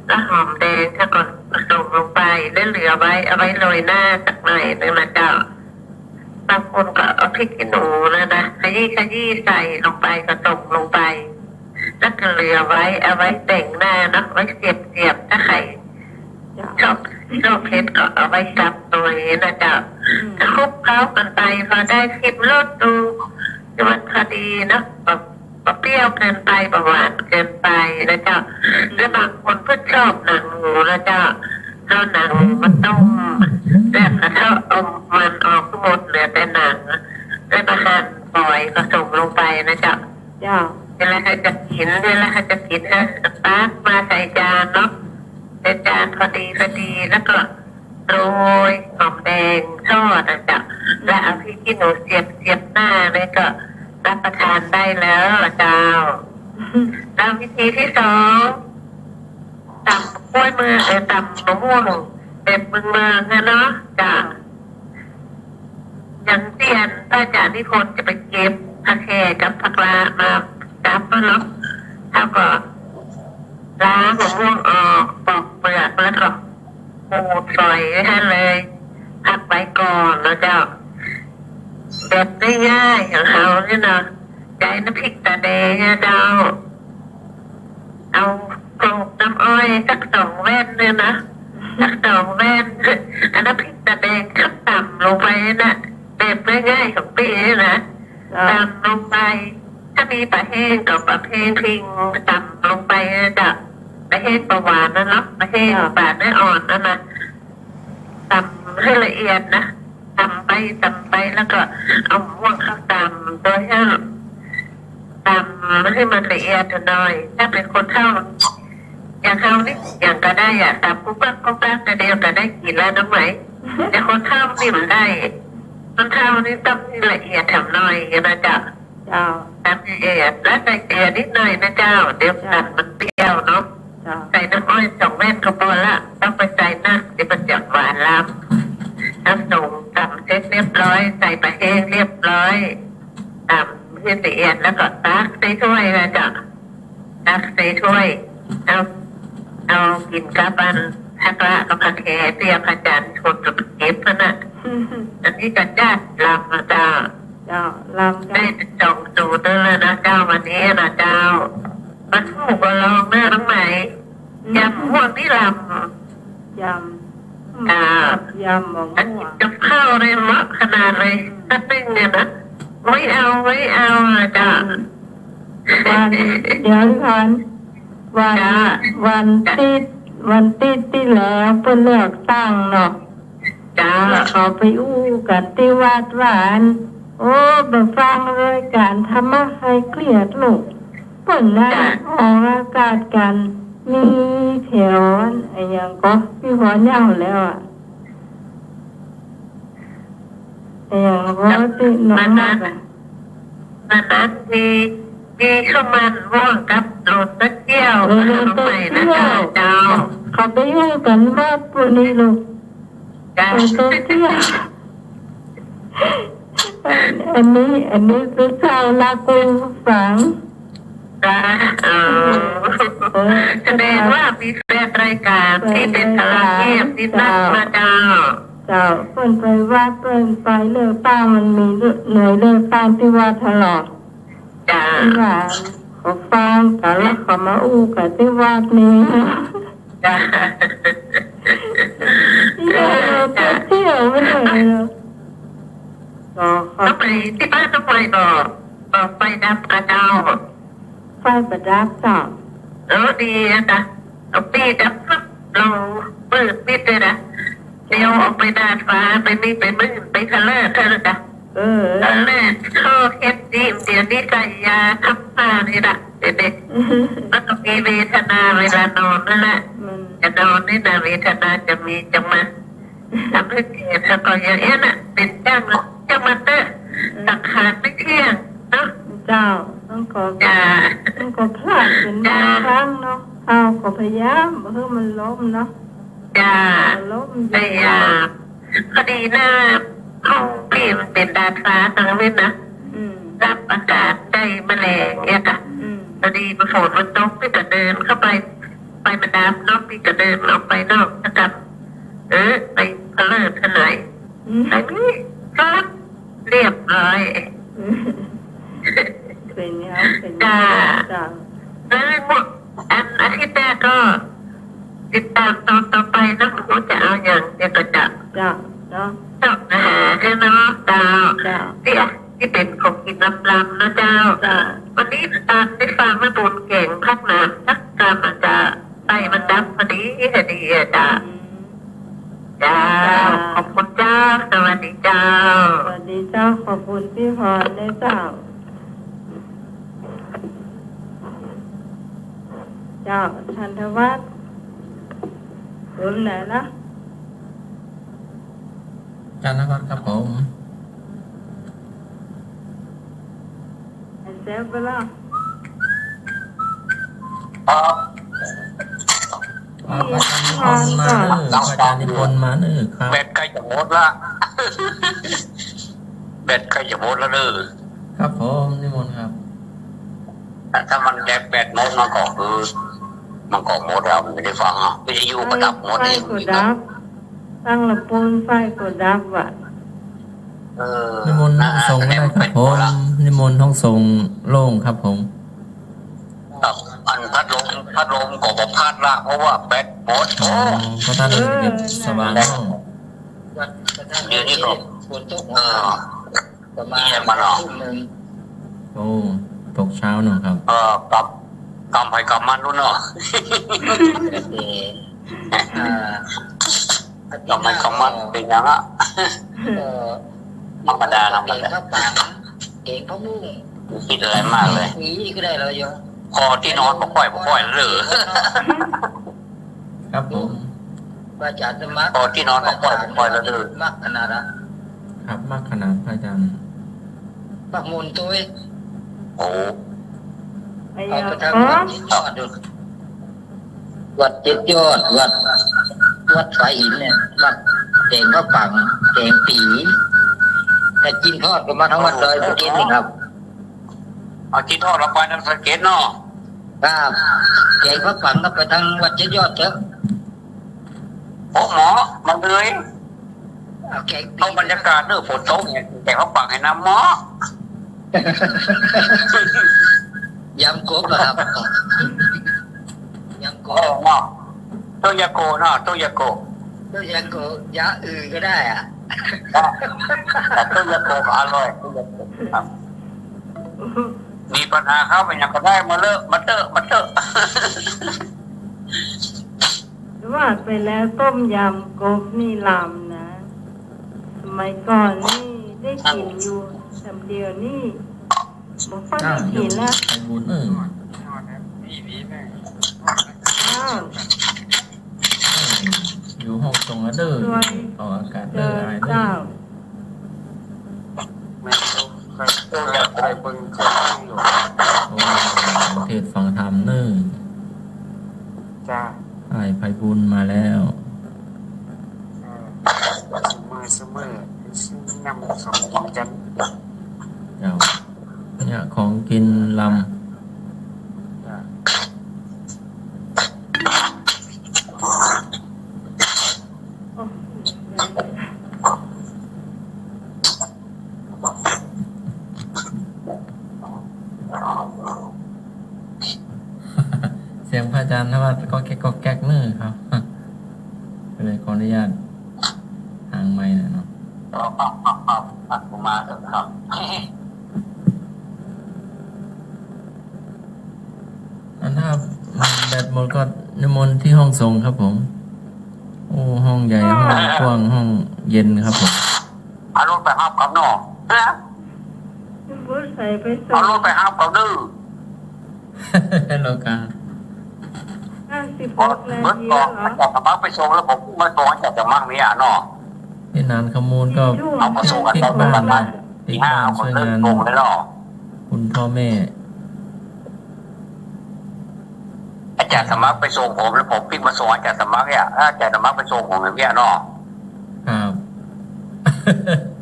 แล้วหอมแดงถ้าก่อนผสมลงไปแล้วเหลือไว้เอาไว้โรยหน้าสักหน่อยนึงนะเจ้าบางคนก็เอาพริกขี้หนูนะขยี้ใส่ลงไปผสมลงไปแล้วก็เหลือไว้เอาไว้แต่งหน้านะไว้เสียบถ้าใครชอบเผ็ดก็เอาไว้ซับตัวนี้นะจ๊ะจะคลุกเคล้ากันไปพอได้ชิมรสดูมันพอดีนะเปรี้ยวเกินไปหวานเกินไปนะจ๊ะแล้วบางคนเพิ่งชอบหนังหมูนะจ๊ะเอาหนังมันต้มแบบถ้าเอามันออกทั้งหมดเหลือแต่หนังแล้วก็หั่นปล่อยผสมลงไปนะจ๊ะเวลาจะกินให้ตักมาใส่จานเนาะใส่จานพอดีแล้วก็โรยหอมแดงทอดนะจ๊ะแล้วเอาพริกขี้หนูเสียบหน้าเลยก็รับประทานได้แล้วเจ้าแล้ววิธีที่สองตำกล้วยมือตำมะม่วงแบบเมืองนะเนาะจ้ะอย่างเตียนป้าจ่านิพนธ์จะไปเก็บผักแขกกับผักลามาจับมาเนาะแล้วก็ล้างมะม่วงออกปอกเปลือกแล้วก็ขูดฝอยให้เลยพักไว้ก่อนนะเจ้าแบบได้ง่ายของเขาเนี่ยนะใจน้ำพริกตาแดงเนี่ยเจ้าเอากรอกน้ำอ้อยสัก2 แว่นเนี่ยนะสัก2 แว่นอันน้ำพริกตาแดงขับต่ำลงไปนะแบบได้ง่ายของปีนะต่ำลงไปถ้ามีปลาแห้งกับปลาแห้งพิงต่ำลงไปจะปลาแห้งปลาหวานนะเนาะปลาแห้งปลาเนื้ออ่อนนะต่ำให้ละเอียดนะตำไปแล้วก็เอาม่วงเข้าตำโดยให้ตำให้มันละเอียดหน่อยถ้าเป็นคนเท่าอย่างเขานี่อย่างก็ได้อะตำกุ๊กกักแต่เดียวก็ได้กินแล้วน้องไหมแต่คนเท่านี่มันได้คนเท่านี่ต้องละเอียดทำหน่อยนะจ๊ะตำละเอียดและใส่เกลือนิดหน่อยนะเจ้าเดี๋ยวตัดมันเปรี้ยวเนาะใส่น้ำอ้อย2 แว่นก็พอละต้องไปใส่น้ำเดี๋ยวมันจะหวานล้ำน้ำนมตำเสร็จเรียบร้อยใส่ปลาแห้งเรียบร้อยตำให้ละเอียดแล้วก็ตักใส่ถ้วยนะจ๊ะตักใส่ถ้วยเอากินกับผักละกับผักแขเตรียมผักจันทร์คนกับเก็บนะอันนี้ก็ญาติลำนะจ๊ะได้จองสูตรเลยนะเจ้าวันนี้นะเจ้ามาถูกมาลองแม่น้องไหมยำม่วงที่ลำยำหมองม่วงกับข้าวเลยมะขนาดเลยสักนึงเนี่ยนะไม่เอาจ้ะเดี๋ยวก่อนวันที่แล้วเพิ่นเลือกตั้งเนาะจ้าเขาไปอู้กันที่วัดหวานโอ้ไปฟังรายการธรรมะให้เครียดลูกเพิ่นน่ะออกอากาศกันมีแถวไอ้หยังก็พี่หัวเหย้าแล้วอ่ะไอ้หยังก็ที่น้องมากอ่ะนั้นมีข้าวมันม่วงกับโรตีเจียวขนมใหม่นะเจ้า เขาไปอยู่กันวัดพวกนี้ลูก จ้า ไปท่องเที่ยวอันนี้คือชาวลากูฝัง จ้าแสดงว่ามีแฟนรายการที่เป็นพลังเงียบที่นักมาเจ้า เจ้าเปิ้นไปวัดเปิ้นไปเลือกตั้งมันมีหน่วยเลือกตั้งที่วัดตลอด จ้า ว่าเขาฟังกันแล้วเขามาอู้กันที่วัดนี้ จ้า เที่ยวไม่เลยก็เขา ต้องไปที่บ้านต้องไปบอกไปดับกระเจ้า ไฟประดับเจ้า ดีนะจ๊ะเอาปีดับปุ๊บเราเปิดปิดเลยนะเดี๋ยวออกไปดาดฟ้าไปนี่ไปมึงไปทะเลเธอจ้ะทะเลข้อเฮ็ดดีเดี๋ยวนี้ใส่ยาทับผ้านี่แหละเด็กๆแล้วก็มีเวทนาเวลานอนนั่นแหละ มัน จะนอนนี่นะเวทนาจะมีจะมาทำให้เจ็บแล้วก็อย่างนี้น่ะเป็นจ้างมันเตอร์สังขารไม่เที่ยงเนาะ เจ้าต้องขอ จ้า ต้องขอพลาดเป็นบางครั้งเนาะเอาขอพยายามเพื่อมันล้มเนาะ จ้า ล้ม พยายามคดีหน้าห้องพี่มันเป็นดาดฟ้าทางนั้นนะรับอากาศได้แมลงเนี่ยค่ะพอดีมาฝนมันตกพี่ก็เดินเข้าไปมาดามนอกพี่ก็เดินออกไปนอกนะครับไปเพลิดเพลินไปนี่ครับเรียบร้อย เป็นเนี้ยเป็นเจ้า แล้วหมดอาทิตย์แรกก็ติดตามตอนต่อไปนะว่าจะเอาอย่างเดียวก็จะ เจ้าเนาะ เจ้าใช่ไหมเจ้า เจ้า ที่เป็นของกินลำนะเจ้า เจ้า วันนี้ได้ฟังแม่บุญเก่งพักหนาสักการมันจะไปมันดับพอดีจ้าจ้าขอบคุณเจ้าสวัสดีเจ้า สวัสดีเจ้าขอบคุณพี่พรได้เจ้าเจ้าชันทวัฒน์คุณไหนนะ อาจารย์นวัดครับผม ไอ้เซฟไปแล้ว อาจารย์นิพนธ์มาเนอะครับ แบตใกล้จะหมดละแบตใกล้จะหมดแล้วเด้อ ครับผมนิมนต์ครับ ถ้ามันแบตหมดมันก็คือมันก็หมดแล้วมันไม่ได้ฟังอ่ะวิทยุก็ดับหมด ไฟ เอง กดดับตั้งระปูนไฟกดดับว่ะ นิมนต์ห้องทรงก็ได้ครับผมนิมนต์ห้องทรงโล่งครับผม อันพัดลมก็บอกพัดละเพราะว่าแบตหมด อ๋อเพราะท่านเก็บสว่างห้อง เดี๋ยวนี้ก็ ฝนตก ประมาณมาหรอ โอ้ตกเช้าหน่อยครับ กำไปกำมันนู่นเนาะกำไปกำมันเป็นยังอ่ะธรรมดา ข้าวปังเก่งข้าวมุ้ง คิดอะไรมากเลย นี่ก็ได้แล้วโย พอที่นอนก็ค่อยหรือ ครับผม ว่าจัดมัด พอที่นอนก็ค่อยแล้วหรือ มักขนาดละ ครับมากขนาดพระอาจารย์ ปักมุนตัว โอ้ ไอ้ เอา ยา ไปทาง อ๋อ วัดเจ็ดยอดวัดสายหินเนี่ยวัดเก่งข้าวปังเก่งปีแต่กินทอดก็มาทั้งวัดเลยสักเกตนี่ครับ เอาที่ทอดเราไปน้ำสเก็ตเนาะ ครับเก่งข้าวปังก็ไปทางวัดเจ็ดยอดเถอะ โอ้หมอมันเลย เอาเก่ง ต้องบรรยากาศเนื้อฝนตกเนี่ยแต่เขาปังให้น้ำหมอย ำกบเหรอครับยำก โอ้ บ เนาะโตยาโกเนาะโตยาโก ก็ยำกบยาก็ได้อ่ะ แต่โตยาโกก็อร่อยโตยาโกครับมีปัญหาเข้าไปยังก็ได้มาเตอะ ว่าไปแล้วต้มยำกบนี่ลำนะสมัยก่อนนี่ได้กินอยู่จำเดียวนี่บอกว่าได้กินแล้ว ไปบุญอ้าว อยู่ห้องทรงแล้วเด้อต่ออากาศ เจ เด้อ อ อะไรเด้อ เจ้า โตยาโกเบิ่งเคยฟังอยู่ โอ้เทศฟังธรรมเด้อ จ้า ไอ้พ บุญมาแล้ว มือซื้อนำสมของจัน เจ้าเนี่ยของกินลำ โอ้ เสียงพระอาจารย์นวัดก็แก๊กเนื้อครับ ก็เลยขออนุญาตห่างไม้หน่อยเนาะ ผมมาเถอะครับ อันถ้าแบตหมดก็นิมนต์ที่ห้องส่งครับผม โอ้ห้องใหญ่ห้องกว้างห้องเย็นครับผม เอารถไปห้ามกับน้องนะ บุษใส่ไปส่ เอา ง รถไปห้ามกับดื้อ โลกา 56 นา เมื่อ ที ก่อ แล้ว น เหรอ จากสมัครไปส่งแล้วผมมาส่งจากจะมั่งเนี่ยเนาะ ที่นานขมูลก็ เอามาส่งกัน ติด ตอน บ้าน ประมาณ ติ ตี ด ห้า บ้าน คน ช่วย เลิก งาน โกงเลยเนาะ คุณพ่อแม่ อาจารย์สมัครไปส่งผมแล้วผมปิ้งมาส่งอาจารย์สมัครเนี่ยอาจารย์สมัครไปส่งผมอย่างเงี้ยเนาะ ครับ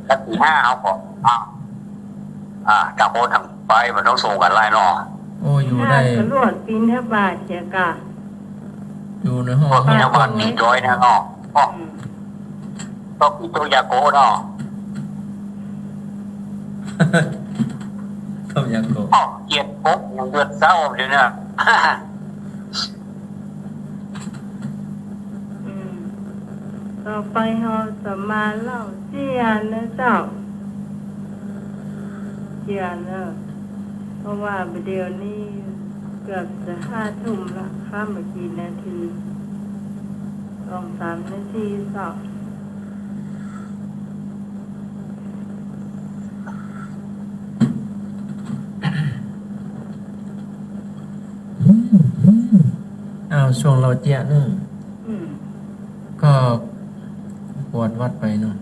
แล้วตีห้าเอาผมจากโอนทางไปมันต้องส่งกันไล่เนาะ โอ้อยู่ ถ้า ได้ ตำรวจปีนทบาทเสียกะ อยู่ในห้อง พวก ห้ นี้ อง นะมันมีจอยนะเนาะก็มีตัวยาโกเนาะ ต้มยำโกะ เกลียดปุ๊บยังเดือดเศร้าเลยเนี่ย ต่อไปเราจะมาเล่าเจียนนะเจ้าเจียนเนอะเพราะว่าเดี๋ยวนี้เกือบจะ5 ทุ่มละข้ามมากี่นาที2-3 นาทีเจ้า อ้าวช่วงเราเจี๊ยะนึง อืม ก็กวดวัดไปเนาะ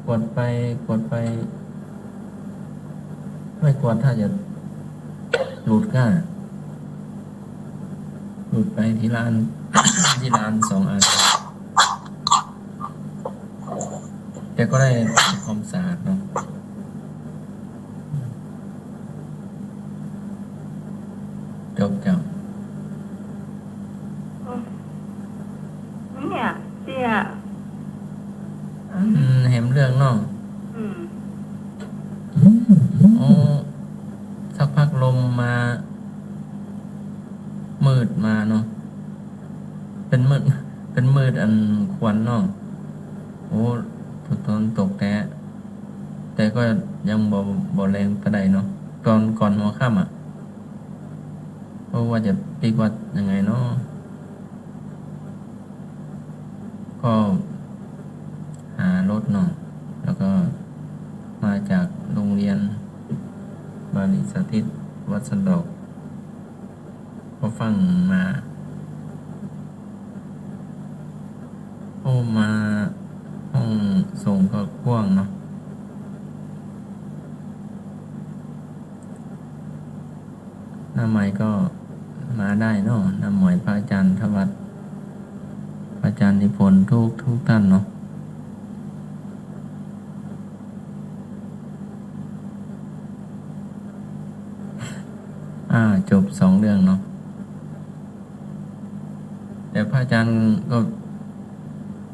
กวดไปไม่กวดถ้าจะหลุดก้าหลุดไปที่ร้าน ที่ร้าน2 อันแต่ก็ได้ความสะอาดเนาะจบจัง เนี่ยเจีย เห็นเรื่องเนาะ อืม โอ้สักพักลมมามืดมาเนาะเป็นมืดอันควันเนาะโอ้ตอนตกแต่ก็ยังบ่แรงปานใดเนาะก่อนหัวค่ำอ่ะเพราะว่าจะปีกวัดยังไงเนาะก็หารถเนาะแล้วก็มาจากโรงเรียนบาลีสาธิตวัดสันดอกก็ฟังมาโอ้มาห้องส่งก็กว้างเนาะหน้าใหม่ก็มาได้เนาะหน้าหมวยพระอาจารย์ทวัดพระอาจารย์นิพนธ์ทุกท่านเนาะจบ2 เรื่องเนาะแต่พระอาจารย์ก็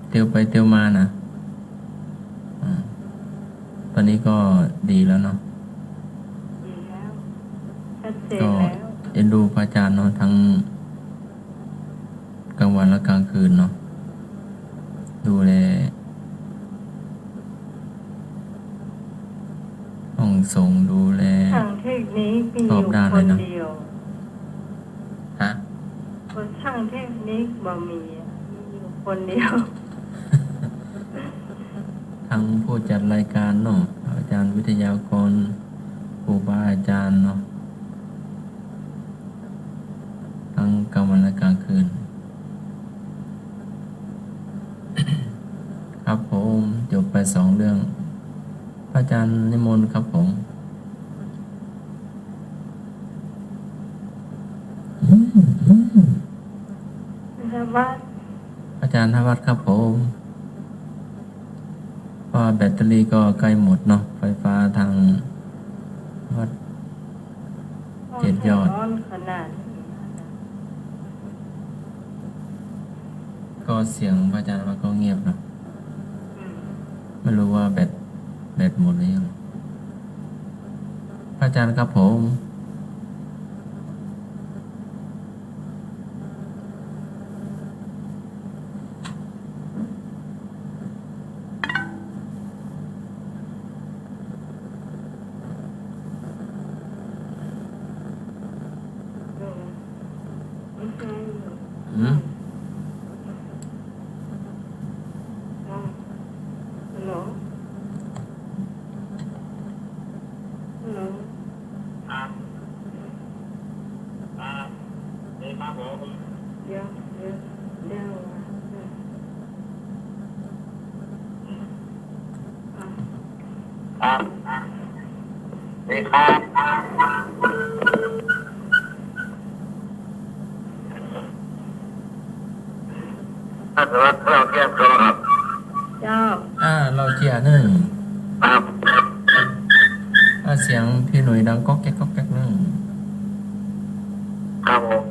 เตียวไปเตียวมานะตอนนี้ก็ดีแล้วเนาะ ดีแล้วชัดเจน ก็ แล้ว เอ็นดูพระอาจารย์เนาะทั้งกลางวันและกลางคืนเนาะดูแลห้องส่งดูแล ช่างเทคนิคมีอ รอบ ยู่ ด้าน ค เลย น เนอะ เดียว ฮะ คนช่างเทคนิคบ่มีอยู่คนเดียว ทั้งผู้จัดรายการเนาะอาจารย์วิทยากรครูบาอาจารย์เนาะทั้งกลางวันและกลางคืน ครับผมจบไป2 เรื่องพระอาจารย์นิมนต์ครับผม วัฒน์ อาจารย์ธวัฒน์ครับผมเพราะว่าแบตเตอรี่ก็ใกล้หมดเนาะไฟฟ้าทางวัด เจ็ดยอด ร้อนขนาดนี้นะ ก็เสียงพระอาจารย์ว่าก็เงียบเนาะ อืม ไม่รู้ว่าแบตหมดหรือยังพระอาจารย์ครับผม ไม่ใช่ อืม ฮัลโหลฮัลโหล นี่ครับผม เดี๋ยวอ่ะ ครับนี่ครับถ้าเกิดว่าเราเทียบกันครับ เจ้า เราเจียหนึ่ง ครับ เสียงพี่หนุ่ยดังก๊อกแก๊กก๊อกแก๊กหนึ่ง ครับผม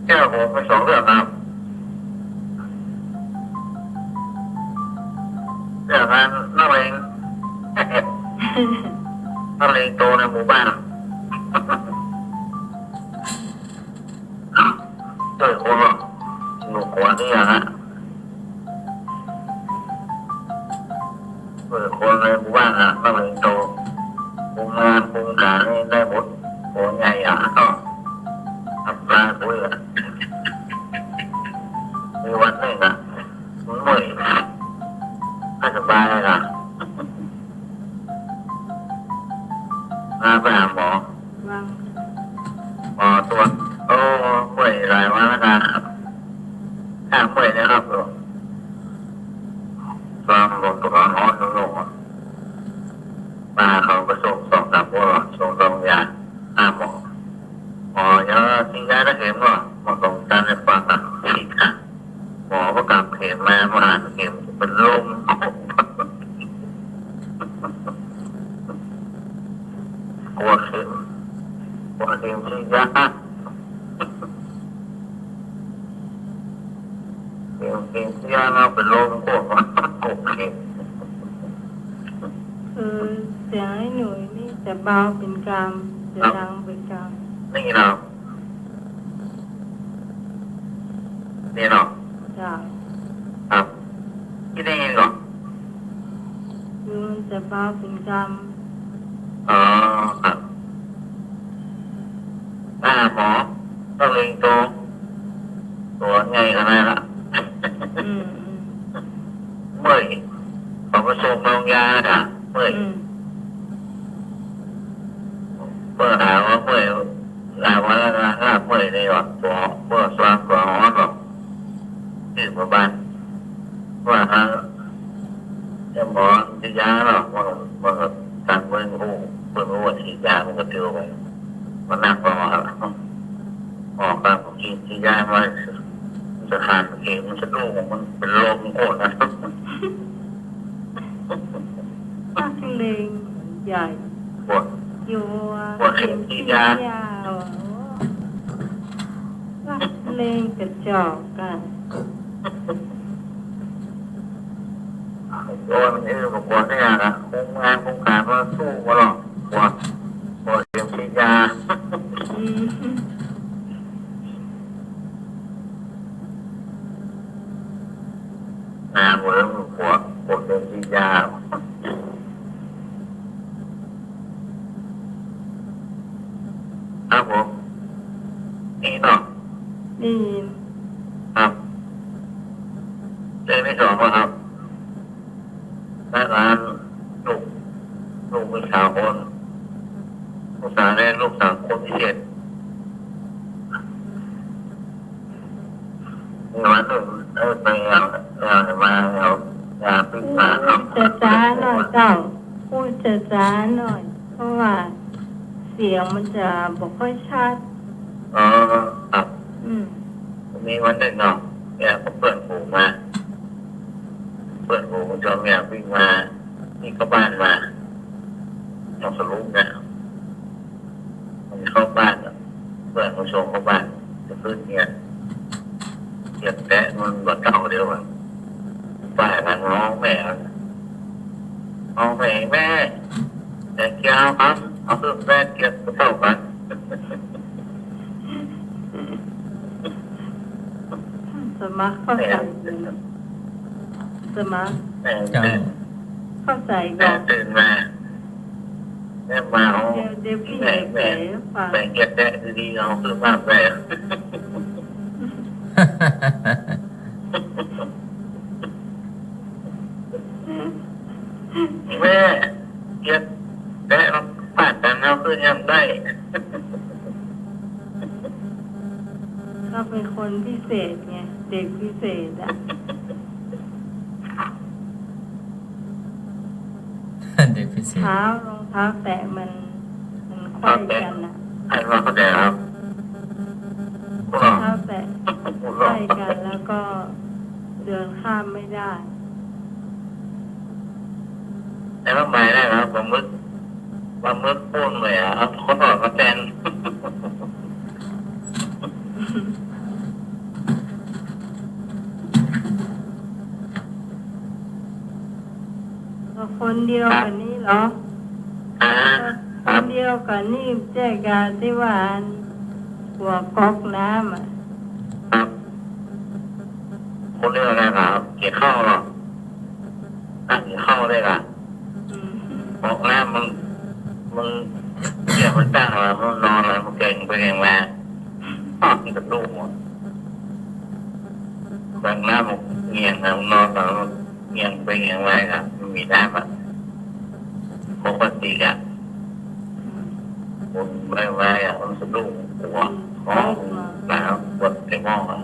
แก้วผมเป็น2 เรื่องครับเรื่องงานนักเลงนักเลงโตในหมู่บ้านช่วยคนหนุ่มกว่านี้ฮะช่วยคนในหมู่บ้านนักเลงโตคุมงานคุมการนี่ได้หมดโหใหญ่ก็ทำปลาคุยมีวันหนึ่งมันเมื่อยไม่สบายไปหาหมอ วาง หมอตรวจเมื่อยหลายวันแล้วนะครับข้างเมื่อยนะครับลูกความลงตัวร้อนลงมาเขาก็ส่ง2 3 วันส่ง2 ยาหมอยังทิ้งยาได้เข็มก็หมอส่งการในฟังฉีดค่ะหมอก็กำเข็มมาอ่านเข็มเป็นลมกลัวเข็มฉีดยาเข็มฉีดยาเราเป็นลมกลัวเข็ม คือเสียงไอ้หนุ่ยนี่จะเบาเป็นกลางจะดังเป็นกลาง นี่เนาะ เนาะ จ้า ครับที่ได้ยินก่อน คือมันจะเบาเป็นกลาง อ๋อครับหมอต้องเล็งตัวใหญ่ขนาดละ อืม เมื่อยเขาก็ส่งโรงยาค่ะเมื่อย อืม เมื่อหาว่าเมื่อยหาว่าแล้วนะเมื่อยในหวัดตัวเมื่อสว่างตัวร้อนหรอกที่หมู่บ้านว่าฮะจะหมอฉีดยาหรอกมันก็สั่งเพิ่งรู้ว่าฉีดยามันก็เตียวไปมันนั่งรอออกการฉีดยามาจะขาดเข็มมันจะลูกมันเป็นลมโคตรนะ นักเลงใหญ่ ปวด อยู่ ปวดเข็มฉีดยา นักเลงกระจอกกัน โดนมันบอกว่าเนี่ยนะคุมงานคุมการมาสู้มาหรอกปวดเข็มฉีดยา อืม หมดแล้วปวดเข็มฉีดยาครับผมนี่เนาะ ได้ยิน ครับเรื่องที่ 2ครับหน้าร้านลูกมีสาวคนลูกสาวแรกลูกสาวคนพิเศษงานหนึ่งไปเอามาเอายาปิ้งปลาเอา จะจ้าหน่อยเจ้าพูดจะจ้าหน่อย เพราะว่าเสียงมันจะบอกค่อยชัด ครับ มีวันหนึ่งเนาะเนี่ยก็เปิดหูมาเปิดหูจอมเนี่ยวิ่งมานี่ก็บ้านมาเราสรุปนะมันเข้าบ้านเปิดผู้ชมเข้าบ้านจะขึ้นเนี่ยเกียบแตะมันก็เก่าเดียวกันป้ากันร้องแม่เอาแม่แต่เกี่ยวครับเอาเครื่องแม่เกียบก็เท่ากันสมัครเข้าใจสมัคร เจ้า เข้าใจ แม่ ก่อน ตื่นมาแม่มาเอา เดี๋ยวพี่ แม่ แผลฟัง แม่เกียบแตะดีๆเอาเครื่องมาแม่แม่เกียบแตะเราผ่านกันเอาคือยังได้ เขาเป็นคนพิเศษไงเด็กพิเศษอ่ะ เด็กพิเศษ เท้ารองเท้าแตะมันไขว้กันอ่ะ ให้ว่าเขาแต่ครับ รองเท้าแตะไขว้กันแล้วก็เดินข้ามไม่ได้ แต่ว่าหมายได้ครับปลาหมึกปูนเลยอ่ะเขาถอดมาแทน คนเดียวกันนี่เหรอคนเดียวกันนี่แจ้การที่ว่าหัวก๊อกน้ำอ่ะ ครับคนเรียกอะไรครับเกี่ยวข้าวหรอตั้งเกี่ยวข้าวได้ล่ะบอกน้ำมึงเกี่ยวมันตั้งอะไรมันนอนอะไรมันเก่งไปเก่งมามันจะดูหมดบางน้ำมันเงียงนะมันนอนแล้วเงียงไปเงียงไว้ครับมันมีน้ำอ่ะปกติอ่ะคนไว้อ่ะมันจะดูหัวท้องแล้วปวดไอ้หม้ออ่ะ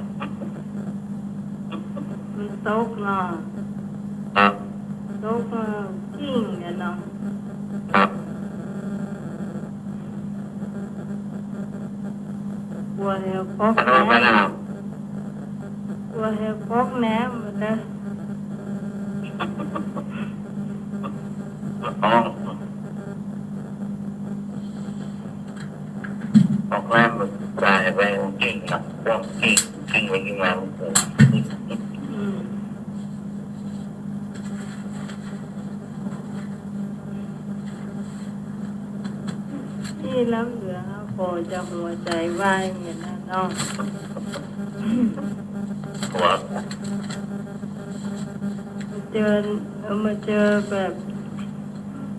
มันตกเนาะ ครับ ตกจริงเนี่ยเนาะ ครับ กลัวเฮลก๊อก ขอโทษ น้ นะครับ ำกลัวเฮลก๊อกน้ำหมดเลย ท้องออกแรกมันกลายไปกิ่งนะพวกกิ่งไปกิ่งมามันเกิด ที่ล้ำเหลือโปจะหัวใจวายอย่างนั้นเนาะ หัว มาเจอแบบ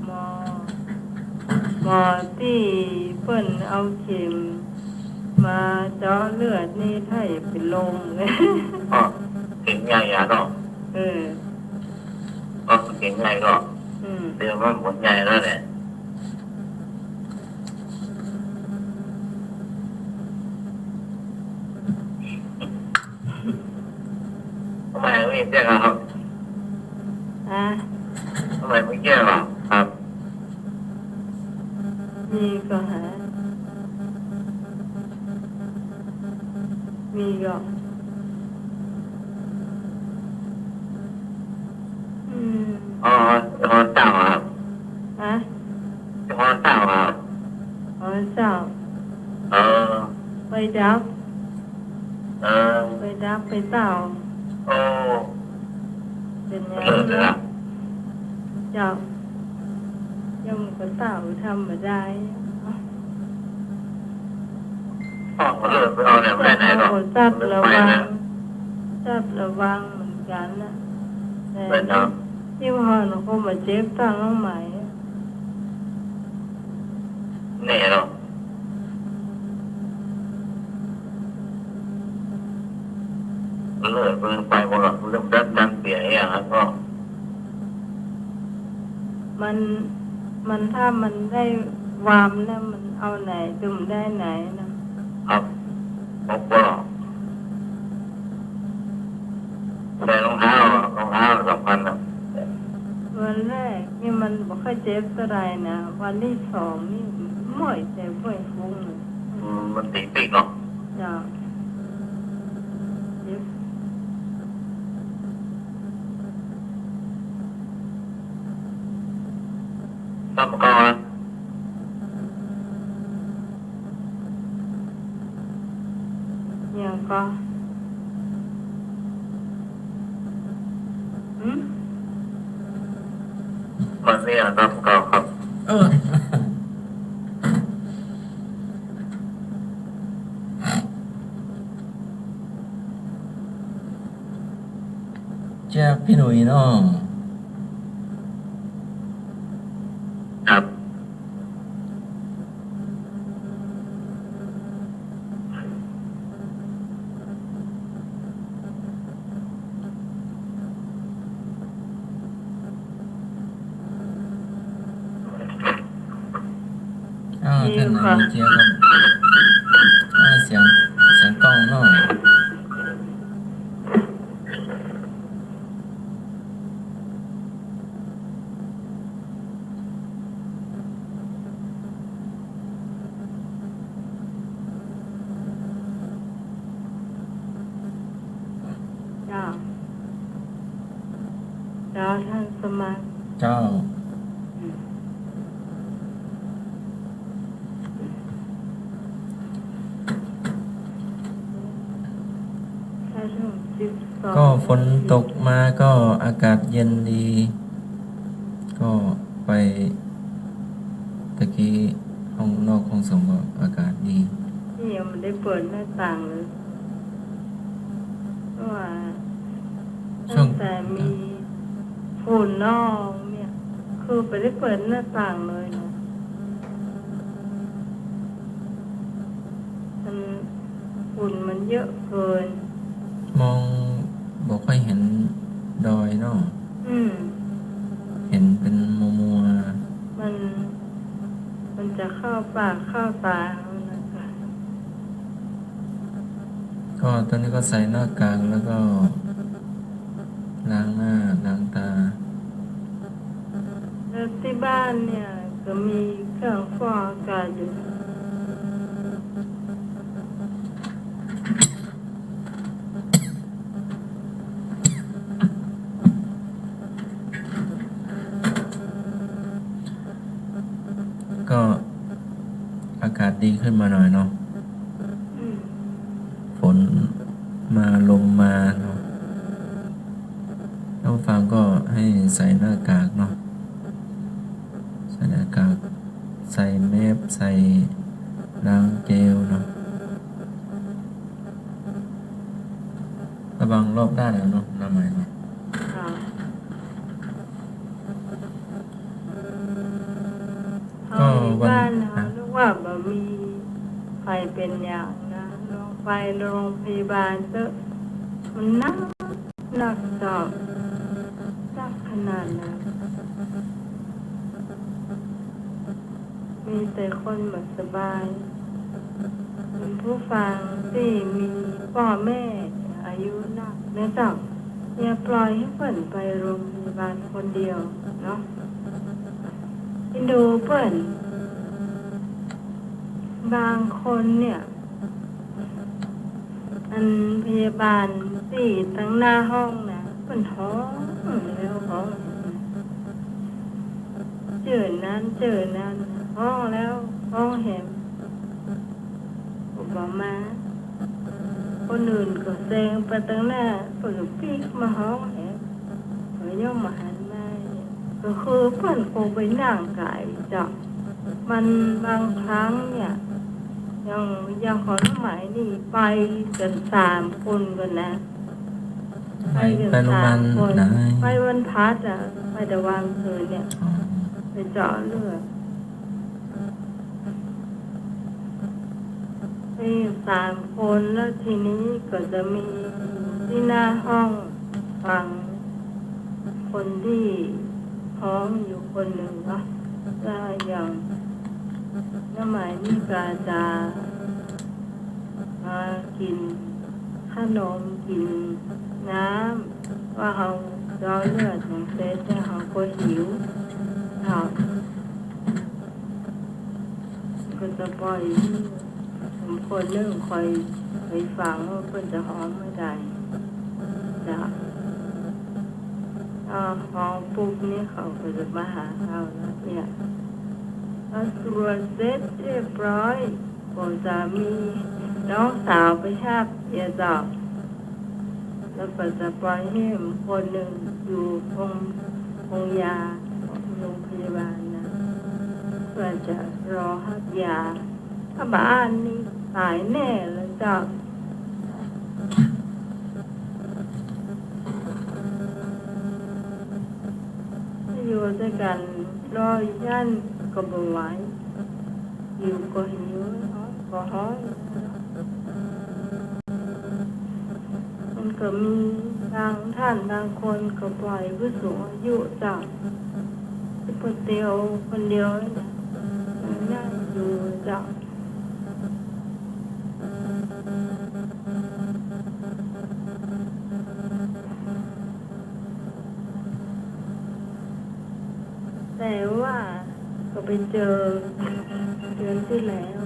หมอที่เพิ่นเอาเข็มมาเจาะเลือดนี่ถ้าอยากเป็นลมเลย อ๋อเก่งใหญ่อะเนาะ อ๋อเก่งใหญ่ก็เดี๋ยวมันหมดใหญ่แล้วเนี่ยทำไมไม่เจ๊ครับทำไมไม่เจ๊หรอครับ มีก็หามีก็อ๋อฮอนเต่าครับ ฮอนเต่าครับ เจ้าไปดับไปเต่า โอ้ เป็นไง เลิศเลยอ่ะ เจ้ายังก็เต่าทำมาได้ อ๋อเลิศไปเอาเนี่ยไปไหนหรอก จับระ ไป วั นะ งจับระวังเหมือนกันนะ ไปเนาะ ที่พ่อหนูก็มาเจ็บตั้งน้องใหม่ นี่เนาะเลิศเพิ่งไปหมดหรอกเริ่มดันเสียอย่างนั้นก็ มันถ้ามันได้วามแล้วมันเอาไหนดุมได้ไหนนะครับ ผมก็ใส่รองเท้าสำคัญนะ วันแรกนี่มันบ่ค่อยเจ็บเท่าไรนะวันที่สองนี่ม่อยแต่ม่อยฟุ้งเลย มันตีปีกเนาะ จ้ะ ต้องก่อนยังก็คนนี้ต้องก่อนครับ เออเจ้าพี่หนุ่ยเนาะ ครับท่านนายเจียก็เสียงกล้องเนาะเจ้าท่านสมัคร เจ้าก็ฝนตกมาก็อากาศเย็นดี ก็ไปตะกี้ห้องนอกห้องส่งก็อากาศดี ที่ยังไม่ได้เปิดหน้าต่างเลยเพราะว่าตั้งแต่มีฝุ่นนอกเนี่ยคือไปได้เปิดหน้าต่างเลยนะฝุ่นมันเยอะเกินมองบ่ค่อยเห็นดอยเนาะเห็นเป็นมัวมันจะเข้าปากเข้าตานะคะก็ตอนนี้ก็ใส่หน้ากากแล้วก็ล้างหน้าล้างตาแล้วที่บ้านเนี่ยก็มีเครื่องฟอกอากาศอยู่ก็อากาศดีขึ้นมาหน่อยเนาะฝนมาลมมาเนาะต้องฟังก็ให้ใส่หน้ากากเนาะใส่หน้ากากใส่แมสใส่ล้างเจลเนาะระวังรอบด้านเนาะน้ำใหม่เนาะก็บ้านนะนึกว่าแบบมีใครเป็นอย่างนะลงไปโรงพยาบาลเถอะมันหนักจอบจักขนาดนั้นมีแต่คนแบบสบายเป็นผู้ฟังที่มีพ่อแม่อายุนักเนื่องจากอย่าปล่อยให้เปิ่นไปโรงพยาบาลคนเดียวเนาะอินดูเปิ่นบางคนเนี่ยอันพยาบาลที่ตั้งหน้าห้องนะเปิ่นท้องแล้วห้องเจอนั้นห้องแล้วห้องแหมบอกมาคนอื่นก็แซงไปตั้งหน้าเปิดปีกมาห้องแหมเปิดย่อมมาหันมาก็คือเปิ่นคงไปนั่งไก่จ้ะมันบางครั้งเนี่ยยังขอน้ำหมายนี่ไปกัน3 คนกันนะไปโรงพยาบาลไหนไปวันพัดอ่ะไปแต่วางคืนเนี่ยไปเจาะเลือดนี่3 คนแล้วทีนี้ก็จะมีที่หน้าห้องฟังคนที่ท้องอยู่คนหนึ่งก็อย่างน้ำหมายนี่ก็จะมากินขนมกินน้ำว่าเขาเจาะเลือดอย่างเซ็ตแต่เขาก็หิวก็จะปล่อยผมคนนึงคอยฟังว่าเพื่อนจะหอมไม่ได้จ้ะหอมปุ๊บนี่เขาก็จะมาหาเราแล้วเนี่ย ตรวจเสร็จเรียบร้อยก็จะมีน้องสาวไปชาบเยียดอกแล้วก็จะปล่อยให้คนหนึ่งอยู่คงยาของโรงพยาบาลนะเพื่อจะรอหักยาถ้าบ้านนี้ตายแน่แล้วจ้ะอยู่ด้วยกันรอยันก็บ่ไหวหิวก็หิวฮ้อนก็ฮ้อนมันก็มีบางท่านบางคนก็ปล่อยผู้สูงอายุจ้ะคนเดียวน่าอยู่จ้ะแต่ว่าก็ไปเจอเดือนที่แล้ว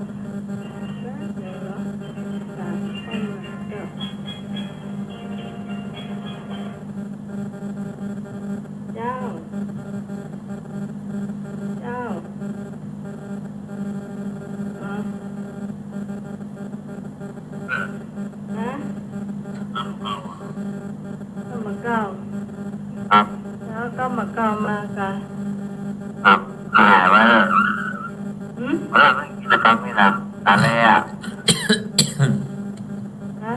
เจ้าฮะก็มาเก้า ครับ แล้วก็มาเก้ามากัน ครับหายไปแล้ว หืม เมื่อไม่กินนะครับนี่นะตาแร่ ฮะ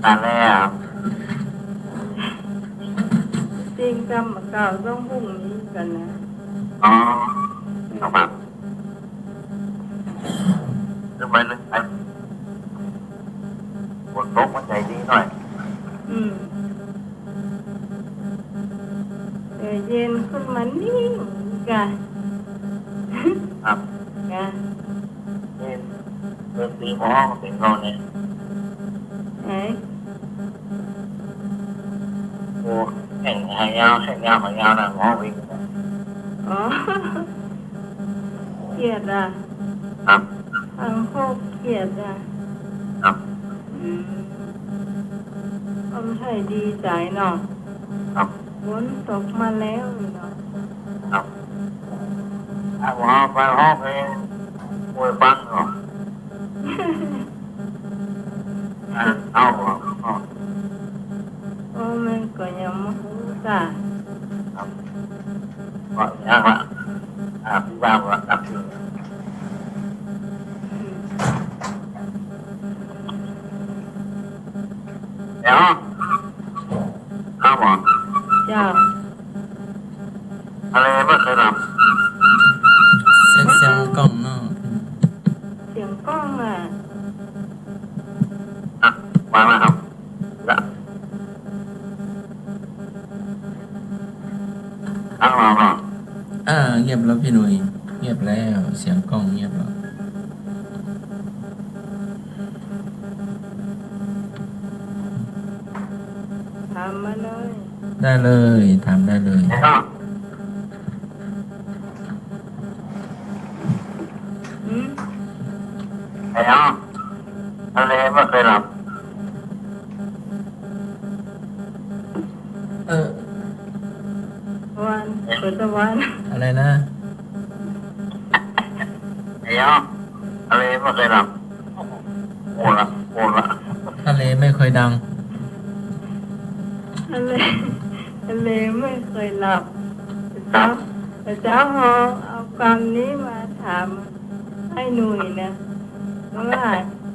ตาแร่ จริงกรรมเก่าต้องพรุ่งนี้กันนะ อ๋อครับครับนึกไปนึกไปฝนตกมันใจดีหน่อย เย็นขึ้นมานิ่งกัน ครับ กัน นี่เริ่มตีหม้อเป็นเราเนี่ย ไหน โอ้แข่งหายาวนะหม้อวิ่ง อ๋อเกลียดอ่ะ ครับ ทางโคกเกลียดอ่ะ ครับ ทำให้ดีใจเนาะ ครับ ฝนตกมาแล้วเนาะ ครับเอาหม้อไปห้องเองมวยฟังเหรอเอาเหรอ โอ้มันก็ยังไม่รู้จ้ะ ครับก็ยากละพี่บ้างละครับเดี๋ยวข้าวหมอ จ้า อะไรไม่เคยท เสียงกล้องเนาะ เสียงกล้องอ่ะ ำมาครับละข้าวหมอ เงียบแล้วพี่หนุ่ยเงียบแล้วเสียงกล้องเงียบแล้ว ถามมาเลย ได้เลยถามได้เลย เดี๋ยว หืม เดี๋ยวอะไรไม่เคยท วันเปิดตะวัน อะไรนะ ำเดี๋ยวอะไรไม่เคยทำโอ้ละ ทะเลไม่เคยดัง ทะเลไม่เคยหลับแต่เจ้าฮอเอาความนี้มาถามให้หนุ่ยนะว่า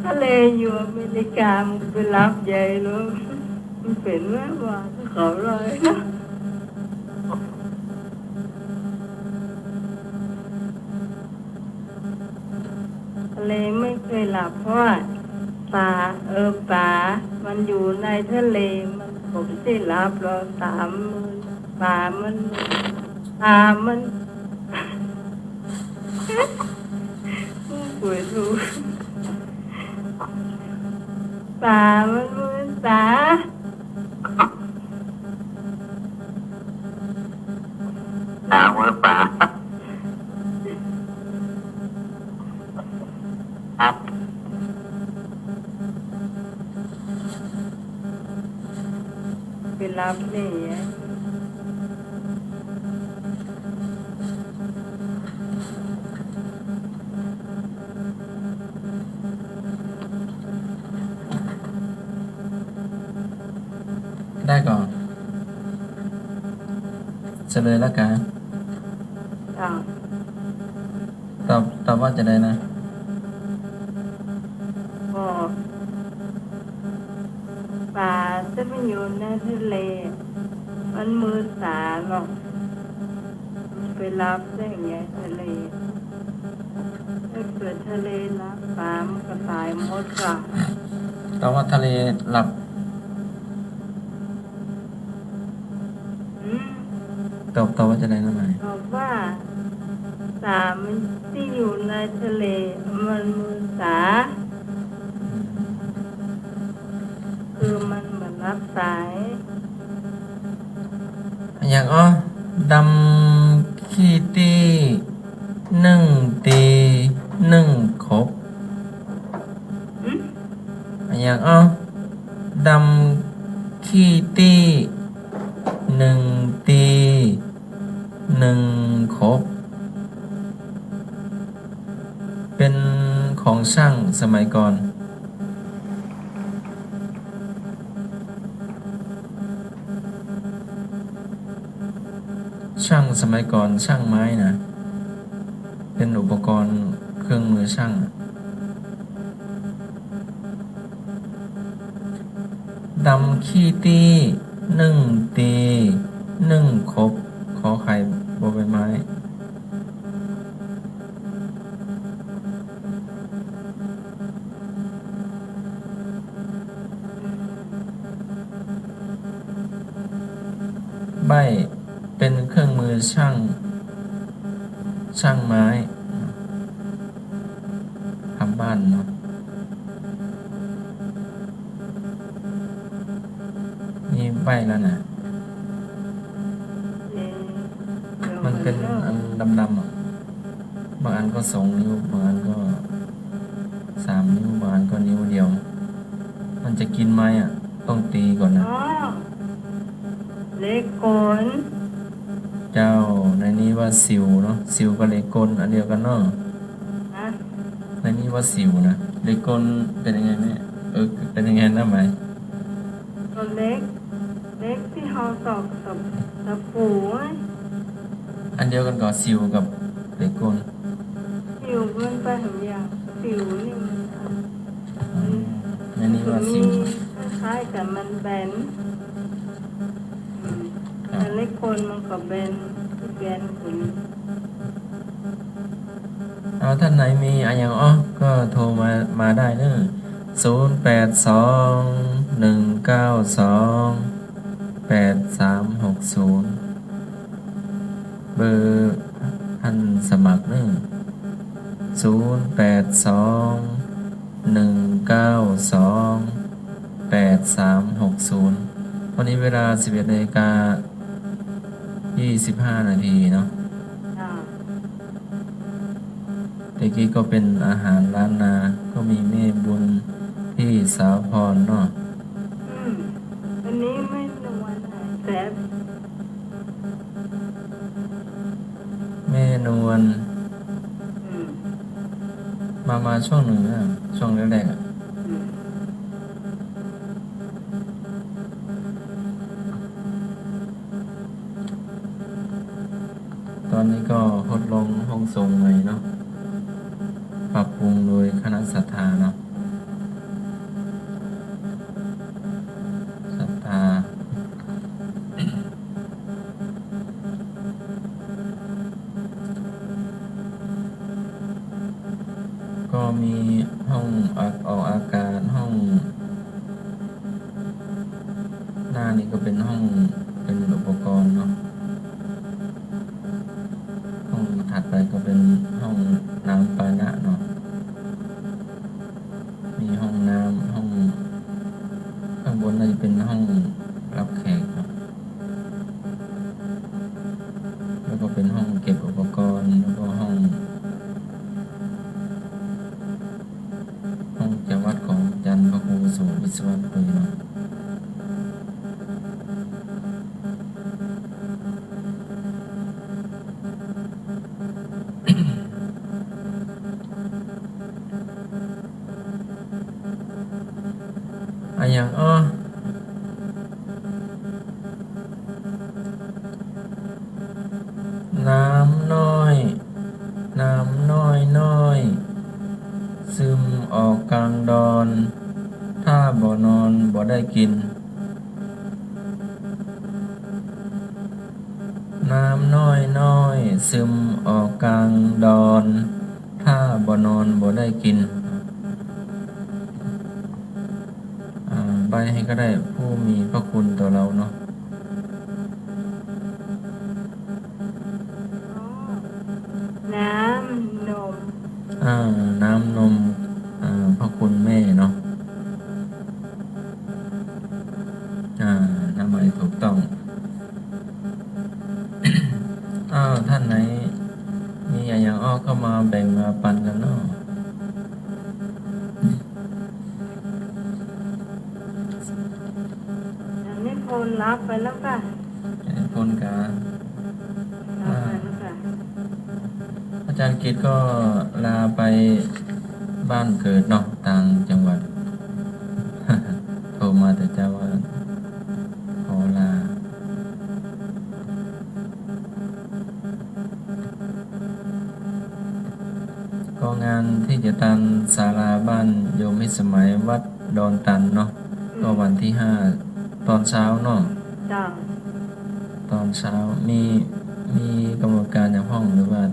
ทะเลอยู่อเมริกามันไปรับใหญ่รู้มันเป็นแม่ว่าเขาเลยนะทะเลไม่เคยหลับเพราะว่าป่ามันอยู่ในทะเลมันผมที่รับเรา30,000ป่ามันป่วยรู้ป่ามันมือป่า มือป่าครับ ไปรับนี่ ได้ก่อนเฉลยแล้วกัน เจ้า ตอบว่าจะได้นะ ก็ปลาจะไม่อยู่ในทะเลมันมือสาหรอกไปรับได้ไงทะเลถ้าเกิดทะเลรับปลามันก็ตายหมดค่ะ ตอบว่าทะเลหลับ อืม ตอบว่าจะได้นะไหม บอกว่าสามันที่อยู่ในทะเลมันมือสาคือมันเหมือนรับสาย อย่างดำขี้ตีนึ่งตีนึ่งครบ อืม อย่างดำขี้ตีหนึ่งตีหนึ่งครบ เป็นของช่างสมัยก่อน ช่างสมัยก่อนช่างไม้นะเป็นอุปกรณ์เครื่องมือช่างดำขี้ตีนึ่งตีนึ่งครบขอไข่บอใบไม้ใบเป็นเครื่องมือช่างไม้ทำบ้านเนาะนี่ใบแล้วนะ เอ๊ะดี๋ยว มันเป็นอันดำๆอ่ะบางอันก็2 นิ้วบางอันก็3 นิ้วบางอันก็นิ้วเดียว มันจะกินไม้อ่ะต้องตีก่อนนะ อ๋อเล็กโกน เจ้าในนี้ว่าสิวเนาะสิวกับเหล็กกลอันเดียวกันเนาะ นะ ในนี้ว่าสิวนะเหล็กกลเป็นยังไงเนี่ยเป็นยังไงนะไหม ตัวเล็ก เล็กที่เขาตอกกับตะปูไว้ อันเดียวกันกับสิวกับเหล็กกล สิวมันไปทำอย่างสิวนี่มัน ในนี้ว่า มี สิว คล้ายๆกับมันแบนอืมแต่เล็กโคนมันก็แบนคุณ เอาท่านไหนมีอะไรอย่างก็โทรมาได้เนอะ0821928360เบอร์ท่านสมัครเนอะ0821928360วันนี้เวลา 11:25 นาทีเนาะ อ่า ตะกี้ก็เป็นอาหารล้านนา ก็มีแม่บุญพี่สาวพรเนาะ อันนี้ไม่นวลแต่ แม่นวล อืม มาช่วงหนึ่งอะช่วงแรกๆอะ อืม ตอนนี้ก็ทดลองห้องทรงใหม่เนาะ ปรับปรุงโดยคณะศรัทธาเนาะศรัทธา ก็มีห้องออกอากาศห้อง หน้านี้ก็เป็นห้องเป็นอุปกรณ์เนาะ ห้องถัดไปก็เป็นห้องน้ำปานะเนาะ มีห้องน้ำห้องข้างบนน่าจะเป็นห้องรับแขกเนาะ แล้วก็เป็นห้องเก็บอุปกรณ์แล้วก็ห้องจำวัดของอาจารย์พระครูสุวิศวะปุยเนาะ อย่าง กินน้ำน้อยน้อยซึมออกกลางดอนถ้าบ่นอนบ่ได้กินใบให้ก็ได้ผู้มีพระคุณต่อเราเนาะน้ำนมน้ำนมพระคุณแม่เนาะน้ำหมายถูกต้อง ท่านไหนมีอย่างอ้อเข้ามาแบ่งมาปันกันเนาะอันนี้คนรับไปแล้วค่ะคนการ รับไปแล้วค่ะอาจารย์กิตก็ลาไปบ้านเกิดเนาะต่างจังหวัด โทรมาแต่เจ้าว่าขอลาก็งานที่จะตันศาลาบ้านโยมมิตรสมัยวัดดอนตันเนาะก็วันที่5ตอนเช้าเนาะจ้าตอนเช้ามีกำหนดการในห้องหรือว่า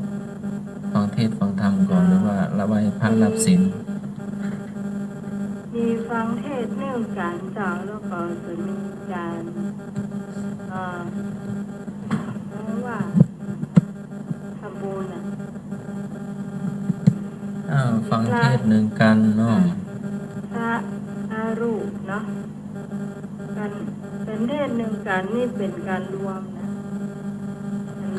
ฟังเทศน์ฟังธรรมก่อนหรือว่าระบายพระรับศีลมีฟังเทศน์เนื่องการจ้าแล้วก็จะมีการว่าทำบุญฟังเทศน์หนึ่งกันเนาะพระอารูปเนาะกันเป็นเทศน์หนึ่งกันนี่เป็นการรวมนะ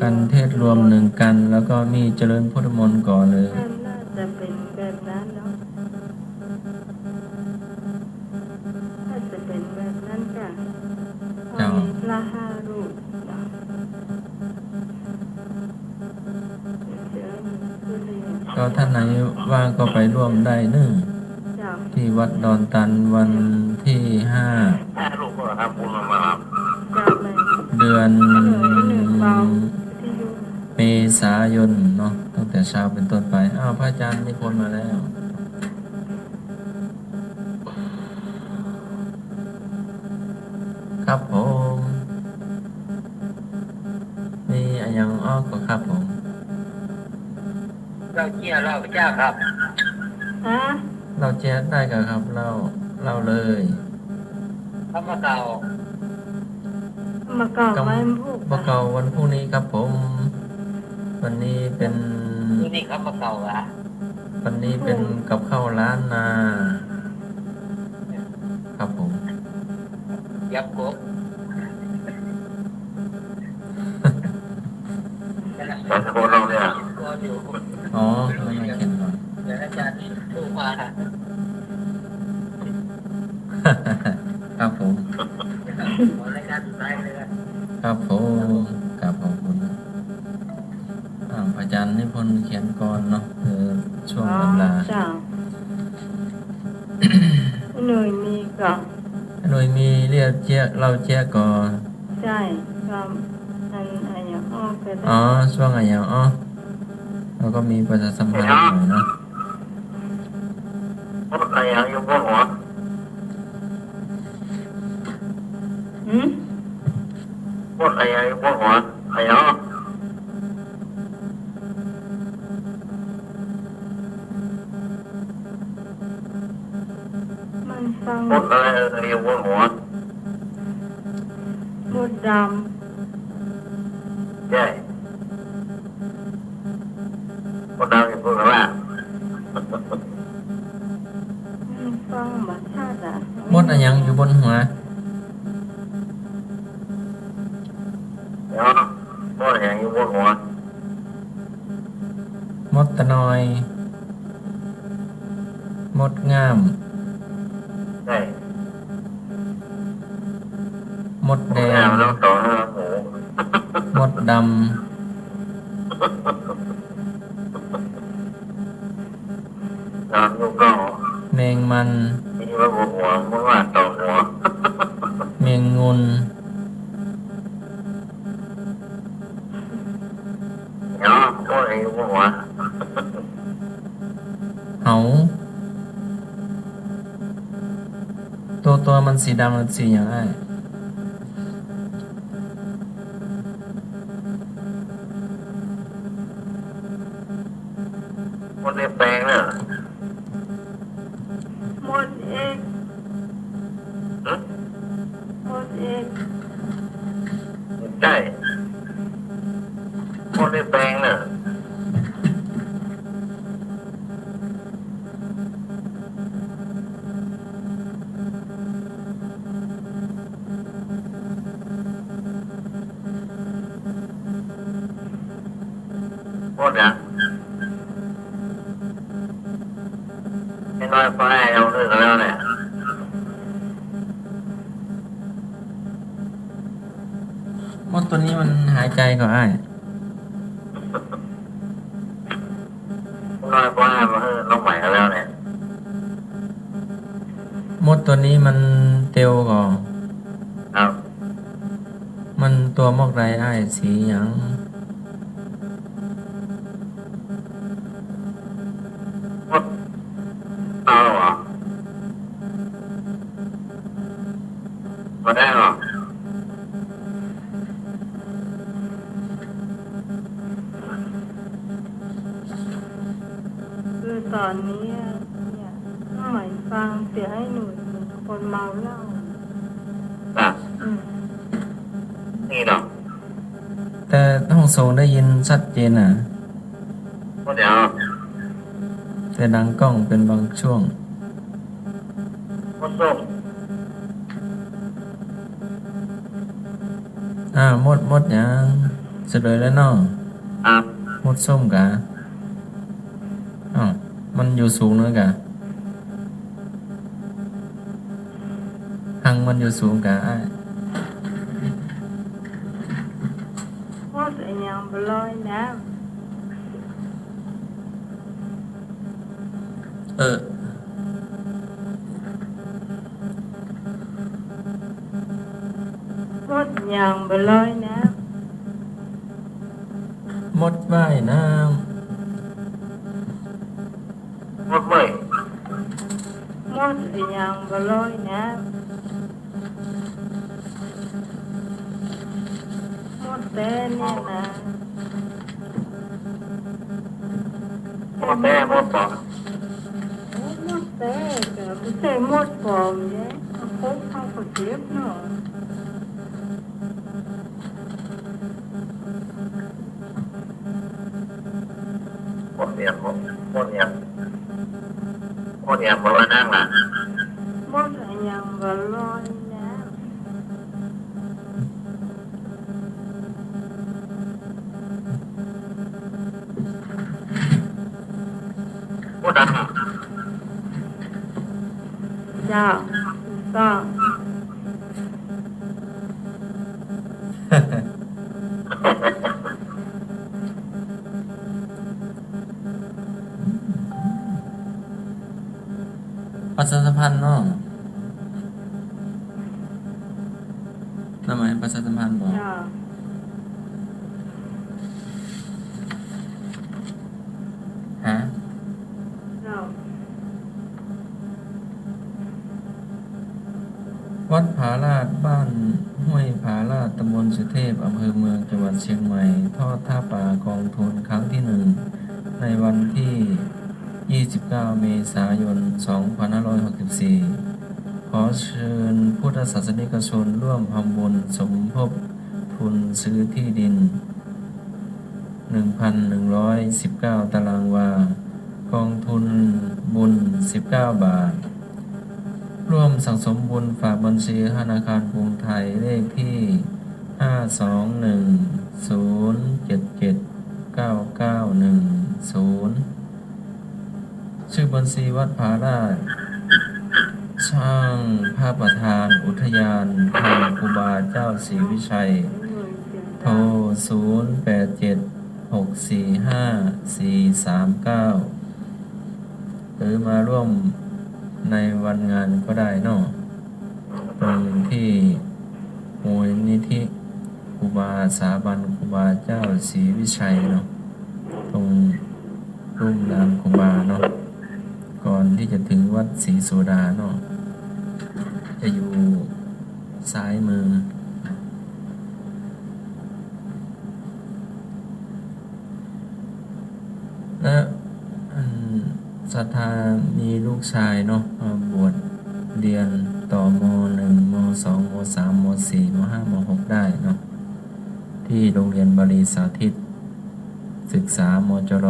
กันเทศรวมหนึ่งกันแล้วก็มีเจริญพุทธมนต์ก่อนเลยน่าจะเป็นแบบนั้นเนาะน่าจะเป็นแบบนั้นค่ะมีพระห้ารูปก็ท่านไหนว่างก็ไปร่วมได้เนึ่งที่วัดดอนตันวันที่5เดือนเมษายนเนาะตั้งแต่เช้าเป็นต้นไปพระอาจารย์นิพนธ์มาแล้วครับผมนี่ยังอ้อก็ครับผมเราเจียเราเจ้าครับเราแจ๊ดได้กันครับเราเลยข้ามาเก่าวันพรุ่งนี้ครับผมวันนี้เป็นนี่ข้ามาเก่าเหรอวันนี้เป็นกับข้าวร้านนาครับผมยับกบมันโคตรเราเนี่ยไม่เห็นหรอกเดี๋ยวอาจารย์ถูกมาครับผมรายการสุดท้ายเลยครับผมกับขอบคุณพระอาจารย์นิพนธ์เขียนก่อนเนาะช่วงลาหน่วยมีก่อนหน่วยมีเรียกเจ๊เราเจ๊ก่อนใช่ครับอันอย่างช่วงอย่างแล้วก็มีประชาสัมพันธ์หน่อยนะอะไรอย่างอยู่บนหัวพวกอะไรอยู่บนหัวอะไรมันฟังพวกอะไรอยู่บนหัวมดดำใช่มดดำอยู่บนหัวฟังบัดชาติมดอะไรยังอยู่บนหัวมดอะไรอยู่บนหัวมดตะนอยมดงามใช่มดแดงมดดำแมงมันแมงงุนเหาตัว มันสีดำมันสีอย่างไร คนในแปลงเนี่ย หมดเอก ฮะ หมดเอก ใช่คนในแปลงเนี่ยหมดอ่ะไม่น้อยไปเอาเรื่องแล้วเนี่ย มดตัวนี้มันหายใจก่อนไอ้ น้อยไปมาน้องใหม่แล้วเนี่ย มดตัวนี้มันเตียวก่อน ครับ มันตัวมอกไรไอ้สีหยัง หมดเอาเหรอมาได้เหรอ คือตอนนี้เนี่ยหมายฟังเสียให้หนูเหมือนคนเมาเหล้า อ่ะ อืม นี่เหรอ แต่ห้องส่งได้ยินชัดเจนอ่ะ หมดเดี๋ยว แต่ดังกล้องเป็นบางช่วง หมดส้ม มดหยังเสร็จเลยแล้วเนาะ อ่ะ มดส้มกะอ้าวมันอยู่สูงเนอะกะหังมันอยู่สูงกะอ้าย หมดไอ้ยังบลอยน้ เออ ำหมดยังบลอยน้ มดว่ายน้ หมดเมื่อย ำหมดไอ้ยังบลอยน้ำหมดแต่เนี่ยนะ หมดแม่หมดปอด หมดแต่ก็ไม่ใช่หมดปลอมเนี่ยเขาพบเขาก็เจ็บเนาะ หมดเนี่ยหมดเนี่ยหมดเนี่ยบอกว่านั่งล่ะ หมดไอ้ยังบลอยน้ำ หมดดัง จ้าต้อง ำประชาสัมพันธ์เนาะทำไมประชาสัมพันธ์บอก จ้า ฮะ จ้า วัดผาลาดบ้านห้วยผาลาดตำบลสุเทพอำเภอเมืองจังหวัดเชียงใหม่ทอดท่าป่ากองทุนครั้งที่ 1 ในวันที่ 29 เมษายน 2564 ขอเชิญพุทธศาสนิกชนร่วมทำบุญสมทบทุนซื้อที่ดิน 1,119 ตารางวา กองทุนบุญ 19 บาท ร่วมสั่งสมบุญฝากบัญชีธนาคารกรุงไทยเลขที่ 521077991 ชื่อบัญชีวัดผาลาด ช่างพระประธานอุทยานทางครูบาเจ้าศรีวิชัย โทร 0870645439 หรือมาร่วมในวันงานก็ได้เนาะตรงที่มูลนิธิครูบาสาบันครูบาเจ้าศรีวิชัยเนาะตรงรุ่มลานครูบาเนาะก่อนที่จะถึงวัดศรีโสดาเนาะจะ จะอยู่ซ้ายมือและศรัทธามีลูกชายเนาะมาบวชเรียนต่อม.1 ม.2 ม.3 ม.4 ม.5 ม.6 ได้เนาะที่โรงเรียนบาลีสาธิตศึกษามจร.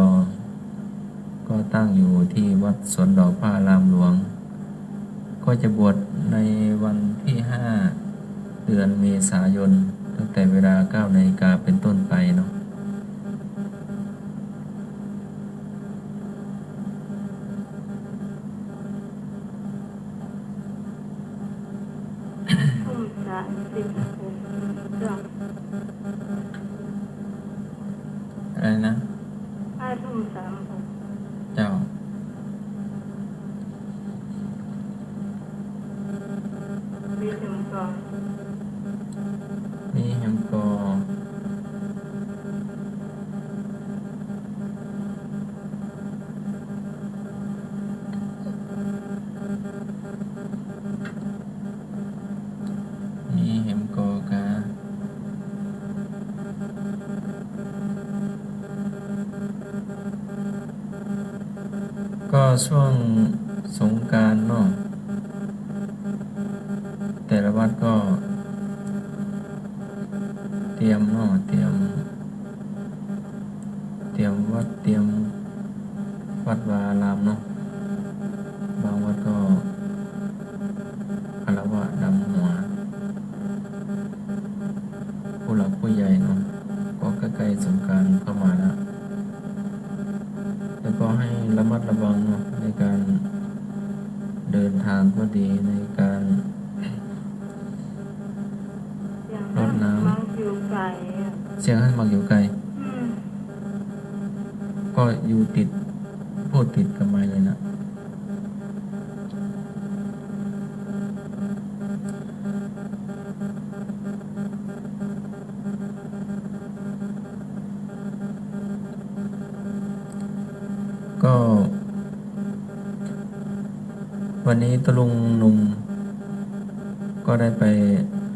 ก็ตั้งอยู่ที่วัดสวนดอกพระอารามหลวงก็จะบวชในวันที่ 5 เดือนเมษายนตั้งแต่เวลา 9 นาฬิกาเป็นต้นไปเนาะทุ่ม36จ้ะ อะไรนะ 5 ทุ่ม 36 เจ้ามีถึงก่อน มีแฮมกอมีแฮมกอกาก็ช่วงสงกรานต์เนาะแต่ละวัดก็เตรียมเนาะเตรียมวัดเตรียมวัดวาอารามเนาะบางวัดก็คารวะดำหัวผู้หลักผู้ใหญ่เนาะก็ใกล้ๆสงกรานต์เข้ามาแล้วก็ให้ระมัดระวังเนาะในการเดินทางก็ดีในการ อย่าง รดน้ำ มังอยู่ไก่อะ เสียงให้มักอยู่ไกล ก็อยู่ติดพูดติดกับไม้เลยนะก็วันนี้ตะลุงหนุ่มก็ได้ไป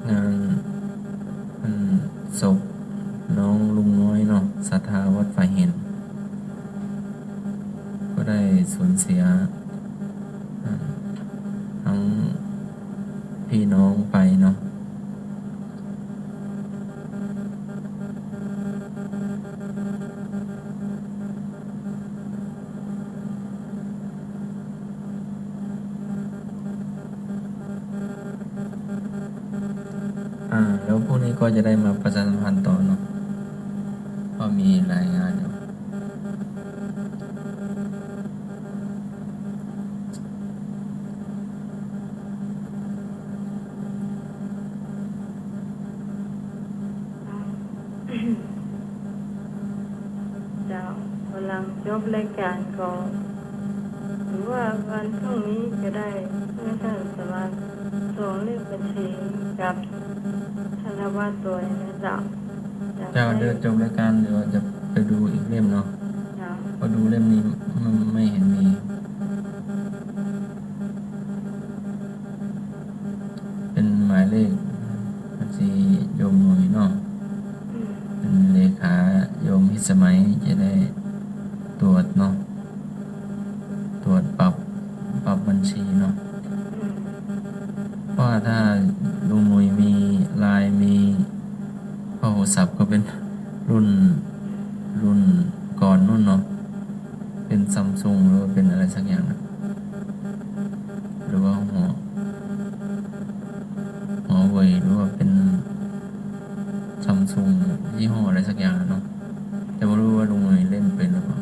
งานศพน้องลุงน้อยเนาะศรัทธาวัดฝ่ายเห็นก็ได้สูญเสียทั้งพี่น้องไปเนาะแล้วพวกนี้ก็จะได้มาประชาสัมพันธ์ต่อเนาะก็มีรายงานอยู่เจ้ากำลังจบรายการก่อนหรือว่าวันพรุ่งนี้จะได้ให้ท่านสมาชิกส่งเลขบัญชีกับธนวัฒน์ตัวนะเจ้า เจ้าเดินจบรายการเดี๋ยวจะไปดูอีกเล่มเนาะ เจ้า พอดูเล่มนี้มันไม่เห็นมีเป็นหมายเลขบัญชีโยมหน่วยเนาะเป็นเลขาโยมพิสมัยจะได้ตรวจเนาะตรวจปรับบัญชีเนาะเพราะว่าถ้าลุงหนุ่ยมีไลน์มีโทรศัพท์ก็เป็นรุ่นก่อนนู่นเนาะเป็นซัมซุงหรือว่าเป็นอะไรสักอย่างนะหรือว่าหัวเว่ยหรือว่าเป็นซัมซุงยี่ห้ออะไรสักอย่างเนาะแต่ไม่รู้ว่าลุงหนุ่ยเล่นเป็นหรือเปล่า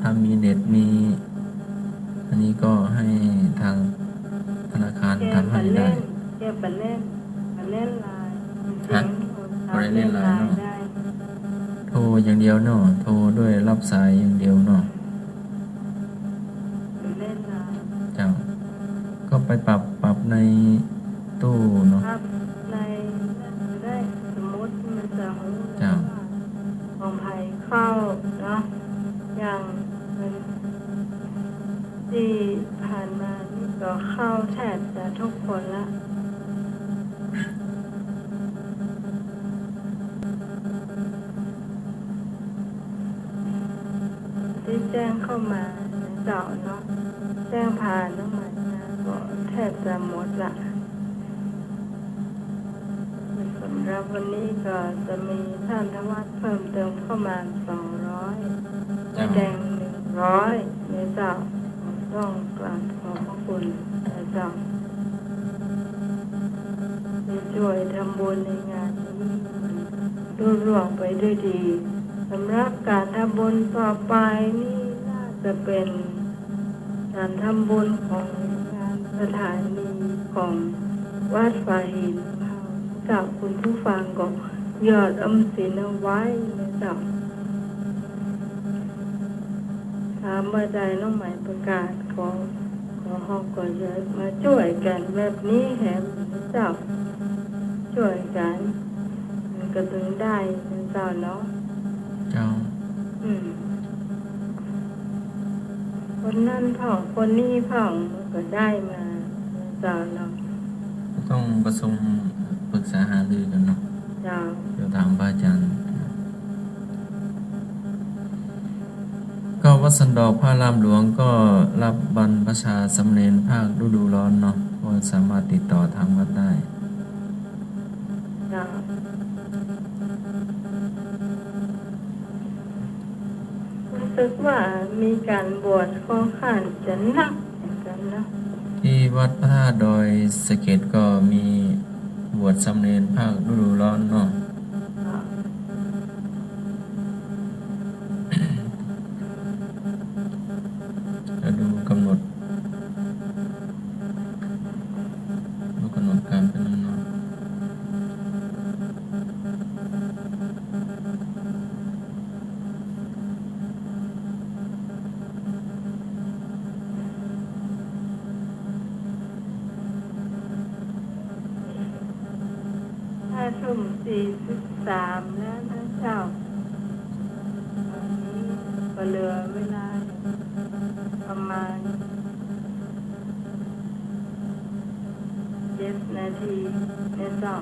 ถ้ามีเน็ตมีอันนี้ก็ให้ทางธนาคารทำให้ได้แกบันเล่นไลน์ ฮะบ่ได้เล่นไลน์เนาะ ได้ โทรอย่างเดียวเนาะโทรด้วยรับสายอย่างเดียวเนาะ เล่นไลน์ เจ้าก็ไปปรับในตู้เนาะ ครับในจะได้สมมติมันจะรู้ เจ้า ว่าของไผ่เข้าเนาะอย่างมันที่ผ่านมานี่ก็ เข้าแทบจะทุกคนละที่แจ้งเข้ามาเจ้าเนาะแจ้งผ่านน้องใหม่นะก็แทบจะหมดละสำหรับวันนี้ก็จะมีท่านทวัฒน์เพิ่มเติมเข้ามา200แดง100ในเจ้าต้องกราบขอบพระคุณในเจ้าที่ช่วยทำบุญในงานนี้รุ่งเรืองไปด้วยดีสำหรับการทำบุญต่อไปนี่น่าจะเป็นการทำบุญของงานสถานีของวัดฝ่ายหินกับคุณผู้ฟังก็ยอดอำสินเอาไว้ในเจ้าถามเมื่อใดน้องใหม่ประกาศขอห้องก่อนเยอะมาช่วยกันแบบนี้แหมเจ้าช่วยกันมันก็ถึงได้เป็นเจ้าเนาะเจ้าคนนั่นผ่องคนนี้ผ่องมันก็ได้มาเจ้าเนาะต้องประชุมปรึกษาหารือกันเนาะเจ้าเดี๋ยวถามพระอาจารย์ก็วัดสันดอกพระรามหลวงก็รับบรรพชาสามเณรภาคฤดูร้อนเนาะก็สามารถติดต่อทางวัดได้รู้สึกว่ามีการบวชค่อนข้างจะหนักเหมือนกันนะที่วัดพระธาตุดอยสะเก็ดก็มีบวชสามเณรภาคฤดูร้อนเนาะดูกำหนดการเป็นเนาะทุ่ม43แล้วนะเจ้าวันนี้ก็เหลือเวลาประมาณ7 นาทีในเจ้า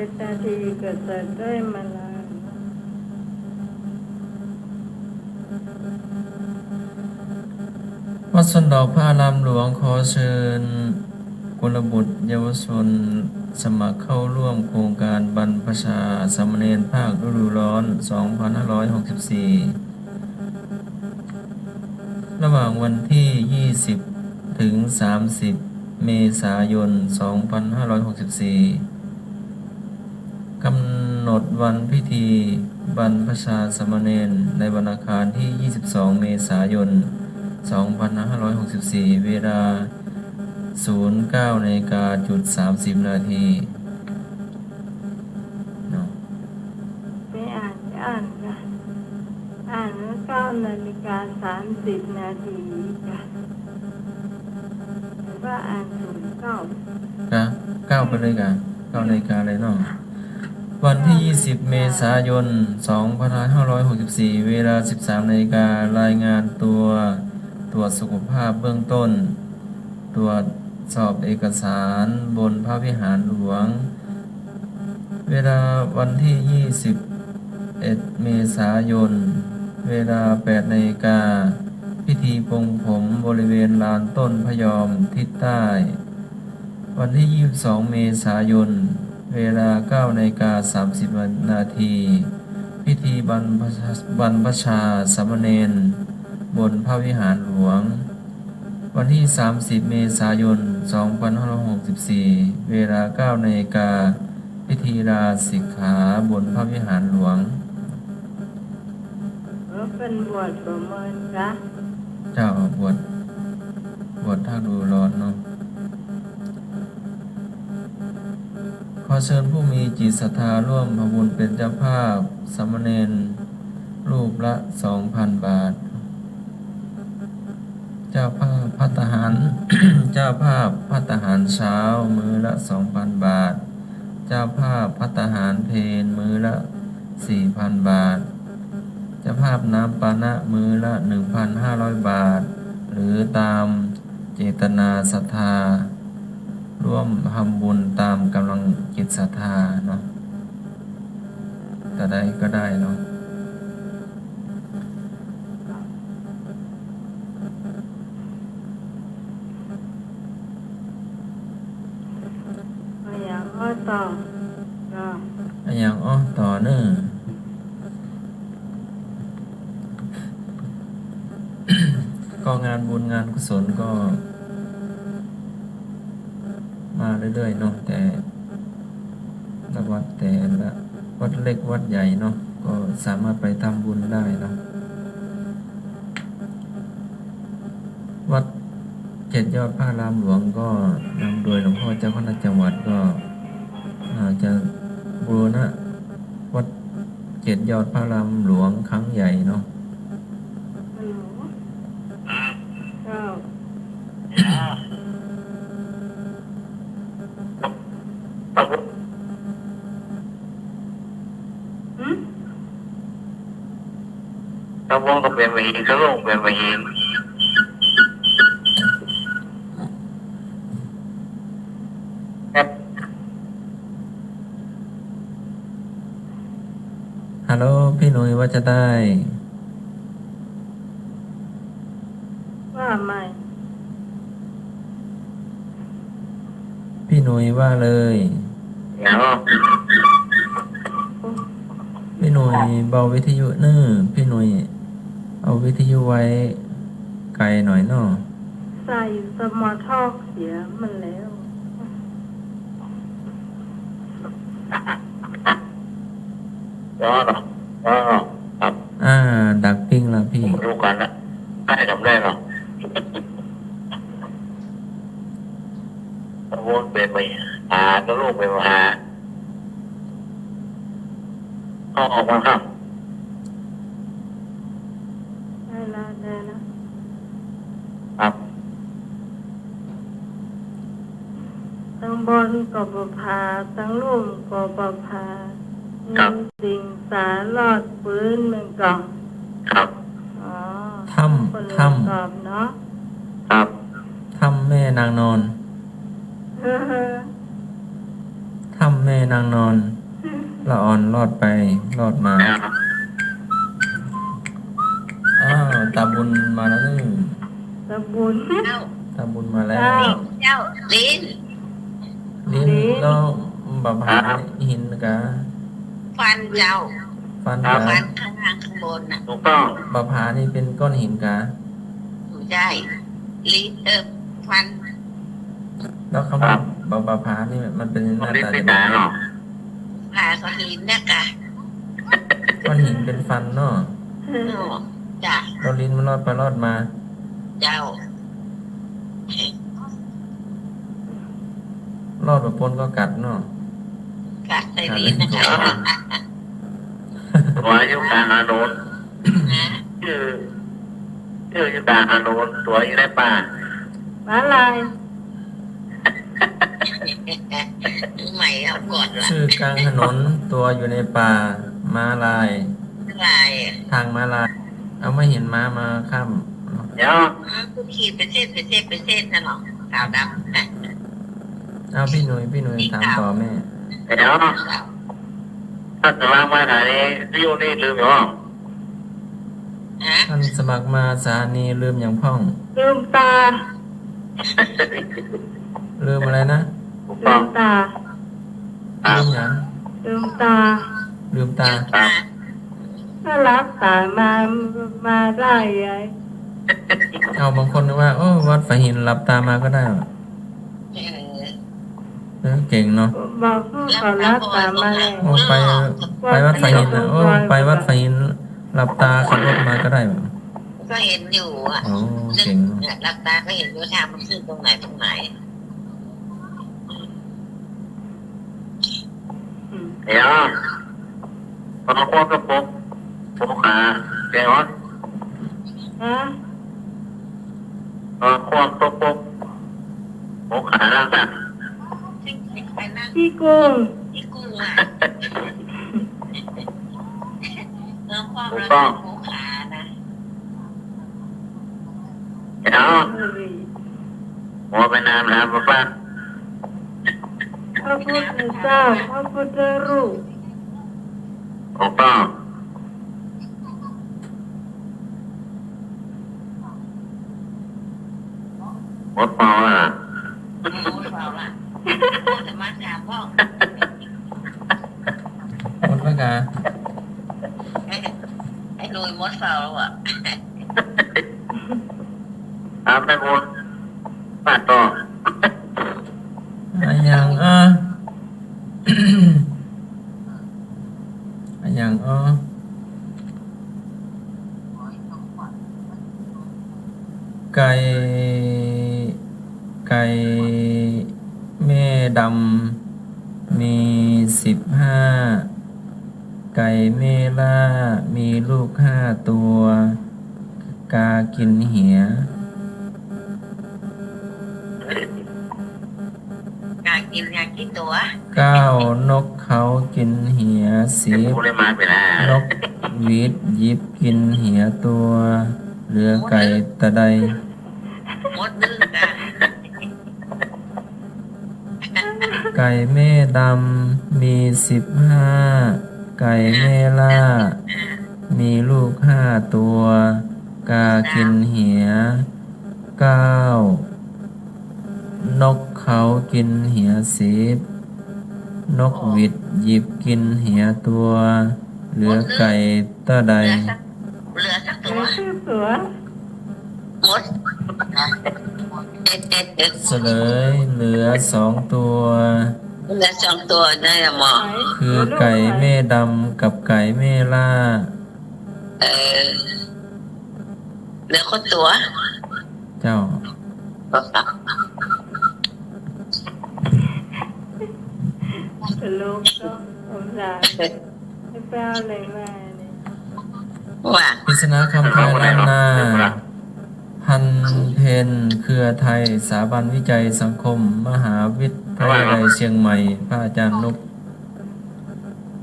7 นาทีก็จะได้มาลาวัดสันดอกพระอารามหลวงขอเชิญกุลบุตรเยาวชนสมัครเข้าร่วมโครงการบรรพชาสามเณรภาคฤดูร้อน 2564 ระหว่างวันที่ 20 ถึง 30 เมษายน 2564 กำหนดวันพิธีบรรพชาสามเณรในวันอังคารที่ 22 เมษายน 2564 เวลา 09:30 นาทีไม่อ่านนะอ่านแล้ว9:30 นาทีค่ะหรือว่าอ่าน9ไปเลยกัน9 นาฬิกาเลยเนาะวันที่ 20 เมษายน 2564 เวลา 13 นาฬิการายงานตัวตรวจสุขภาพเบื้องต้นตรวจสอบเอกสารบนพระวิหารหลวงเวลาวันที่ 21 เมษายน เวลา 8 นาฬิกาพิธีปลงผมบริเวณลานต้นพยอมทิศใต้วันที่ 22 เมษายน เวลา 9:30 นาทีพิธีบรรพชาสามเณรบนพระวิหารหลวงวันที่ 30 เมษายน 2564 เวลา 9 นาฬิกาพิธีลาสิกขาบนพระวิหารหลวงเป็นบวชประเมินจ้ะเจ้าบวชท่าดูร้อนเนาะขอเชิญผู้มีจิตศรัทธาร่วมทำบุญเป็นเจ้าภาพสามเณรรูปละ 2,000 บาทเจ้าภาพภัตตาหาร เจ้าภาพภัตตาหารเช้ามื้อละ 2,000 บาทเจ้าภาพภัตตาหารเพลมื้อละ 4,000 บาทเ จ้าภาพน้ำปานะมือละ 1,500 บาท หรือตามเจตนาศรัทธาร่วมทำบุญตามกำลังจิตศรัทธาเนาะแต่ใดก็ได้เนาะ เอาอย่างอ้อต่อเนาะ อันอย่างต่อเนื่อง ก็งานบุญงานกุศลก็มาเรื่อยๆเนาะแต่ละวัดแต่ละวัดเล็กวัดใหญ่เนาะก็สามารถไปทำบุญได้เนาะวัด7 ยอดพระรามหลวงก็นำโดยหลวงพ่อเจ้าคณะจังหวัดก็จะบูรณะวัด7 ยอดพระรามหลวงครั้งใหญ่เนาะ ฮัลโหลเจ้าหืม ถ้าวงก็เป็นไปเองถ้าลงเป็นไปเองครับ ฮัลโหลพี่หนุ่ยว่าจะได้ ว่าใหม่ พี่หนุ่ยว่าเลย เดี๋ยว พี่หนุ่ยเบาวิทยุเนอะพี่หนุ่ยเอาวิทยุไว้ไกลหน่อยเนาะ ใส่สมอทอกเสียมันแล้ว เดี๋ยวเนาะครับ ดักปิ้งละพี่ รู้กันนะได้ทำได้หรอถ้าวงเป็นไปถ้าลงเป็นไปเอาออกมาครับ ได้ละได้ละ ครับ ตั้งบนก็บพาตั้งลุ่มก็บพามีสิ่งสารลอดปืนมันก่อน ครับ อ๋อ ถ้ คน ำ ละ ถ้ ตอบเนาะ ครับ ำถ้ำแม่นางนอน เฮ้อ ถ้ำแม่นางนอนละอ่อนรอดไปรอดมา แล้ว ตาบุญมาแล้วนี่ ตะบุญ เจ้า ตาบุญมาแล้ว เจ้าลิ้น ลิ้นแล้วบับหาหินกะ ฟันเจ้า ฟัน ฟั กะ นข้างล่างข้างบนน่ะ ถูกต้อง บับหานี่เป็นก้อนหินกะ อยู่ได้ลิ้นฟัน แล้วคำว่าบับหานี่มันเป็นหน้า ลิ้น ตา ไม่ จะ ด่าหรอ ผ่าก็หินนะกะ ก้อนหินเป็นฟันเนาะ โอ้จ้ะ เราลิ้นมันรอดไปรอดมา เจ้าร อดแบบปนก็กัดเนาะ กัดใส่ลิ้นนะคะ ตัวอยู่กลางอนุน นะ ชื่ออยู่กลางอนุนตัวอยู่ในป่า ม้าลาย ใหม่เอาก่อนละ ชื่อกลางถนนตัวอยู่ในป่าม้าลาย ลาย ทางม้าลาย เอาไม่เห็นม้ามาข้าม เดี๋ยว กูขีดเป็นเส้นเป็นเส้นเป็นเส้นนะหรอขาวดำนะ เอาพี่หนุ่ยถามต่อแม่ เดี๋ยวถ้าจะล้างมาไหนที่อยู่นี่ลืมหรอ ฮะ ท่านสมัครมาสถานีลืมอย่างพ่อง ลืมตา ลืมอะไรนะ ถูก ลื ต้อง มตา ลืมอย่าง ลืมตา ลืมตา ถ้ารับสายมาได้ยัย เอาบางคนนึกว่าโอ้วัดฝายหินหลับตามาก็ได้ว่ะเก่งเนาะ บอกให้เขารับสายมาเลย โอ้ไปวัดฝายหินนะโอ้ไปวัดฝายหินหลับตาขับรถมาก็ได้ว่ะ ก็เห็นอยู่อ่ะ โอ้เก่งเนาะ เนี่ยรับตาก็เห็นว่าทางมันขึ้นตรงไหนตรงไหน เดี๋ยวพอควบกับปุ๊บขาเดี๋ยว ฮะ พอควบกับปุ๊บขาแล้วจ้ะ ไปนั่ง พี่กุ้ง ที่กุ้งอ่ะเริ่มความรักของข เอา มือดี หมอไปนานแล้วป้า พระพุทธเจ้าพระพุทธรูป ถูกต้องหมดเปล่าอ่ะ เปล่าล่ะจะมาถามพ่อ หมดแล้วกะ ไอ้ลุยมดเปล่าแล้วอ่ะ ไม่บุญป้าต่อ อะยังอะยังไก่แม่ดำมี15ไก่แม่ล่ามีลูก5ตัวกากินเหีย อยากกินตัว 9นกเขากินเหีย10 ผู้ได้มาไปแล้ว นกหวีดหยิบกินเหียตัวเหลือไก่ตะได มดดื้อกัน ไก่แม่ดำมี15ไก่แม่ล่ามีลูก5ตัวกากินเหีย9นกเขากินเหีย10นกหวีดหยิบกินเหียตัวเหลือไก่ตะได เหลือสักตัว ชื่อตัว มด เฉลยเหลือ2ตัว เหลือ2ตัวได้ละหมอ คือไก่แม่ดำกับไก่แม่ล่า เหลือคนตัว เจ้า เป็นลูกก็สงสารให้แป้วเลยแม่เนี่ย ว่า ปริศนาคำทายล้านนาพันเพนเครือไทยสถาบันวิจัยสังคม มหาวิทยาลัยเชียงใหม่ พระอาจารย์นก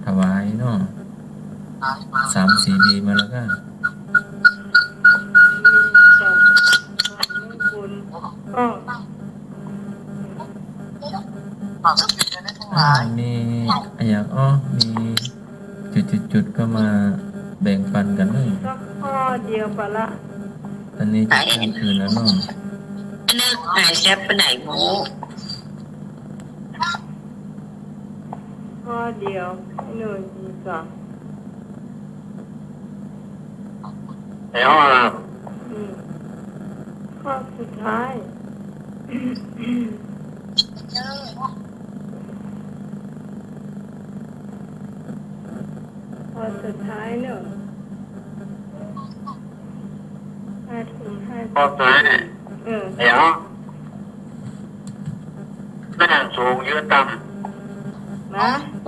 ถวายเนาะ3-4 ปีมาแล้วก็ มีแต่ความไม่บุญก็ มีอะไรอย่างมีจุดๆก็มาแบ่งปันกันเลย สักข้อเดียวปะละ ตอนนี้จะเที่ยงคืนแล้วเนาะ นึกหายแซบไปไหนหมู ข้อเดียวให้หนูดีกว่า ไอ้ห้องเรา อืมข้อสุดท้ายข้อสุดท้ายเนอะ5 ถุง พอซ้าย เออ ไอ้ห้องนั่งสูงยืนต่ำ นะ หม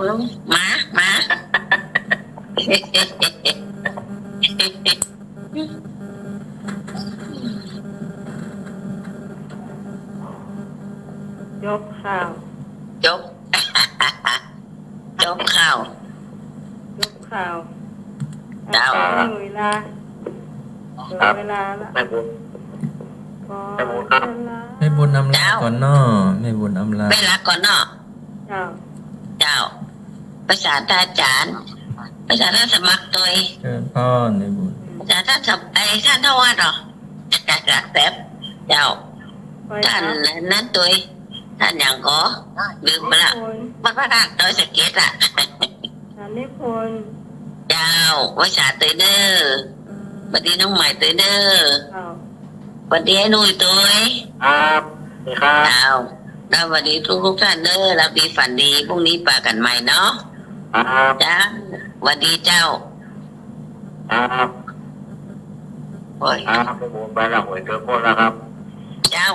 า ยกข่าว จบ จบข่าวย กข่าว ดาว ให้หนูเวลาเหลือเวลาละ ไม่บุญ พอ ให้บุญครับ เวลา ไม่บุญอำลาก่อนเนาะไม่บุญอำลา ไม่รักก่อนเนาะ เจ้า เจ้าภาษาตาจานภาษาท่านสมัครตัว เชิญพ่อในบุญ ภาษาท่านสมัยท่านเท่าว่าหรอจากแป๊บเจ้า ไป ท่าน นะ นั้นตัวท่านอย่างก็ลืมไปละ คน มันพระราชโดยสเก็ตอ่ะ อันนี้คน เจ้าภาษาเตยเนอร์บัดนี้น้องใหม่เตยเนอร์ เจ้า บัดนี้หนุ่ยตัว ครับนี่ครับ เจ้าแล้ววันนี้ทุกท่านเนอร์รับดีฝันดีพรุ่งนี้ปากันใหม่เนาะ ครับ จ้าวันดีเจ้า ครับ โอ้ย ครับไม่บุญไปแล้วหวยเจอคนแล้วครับ เจ้า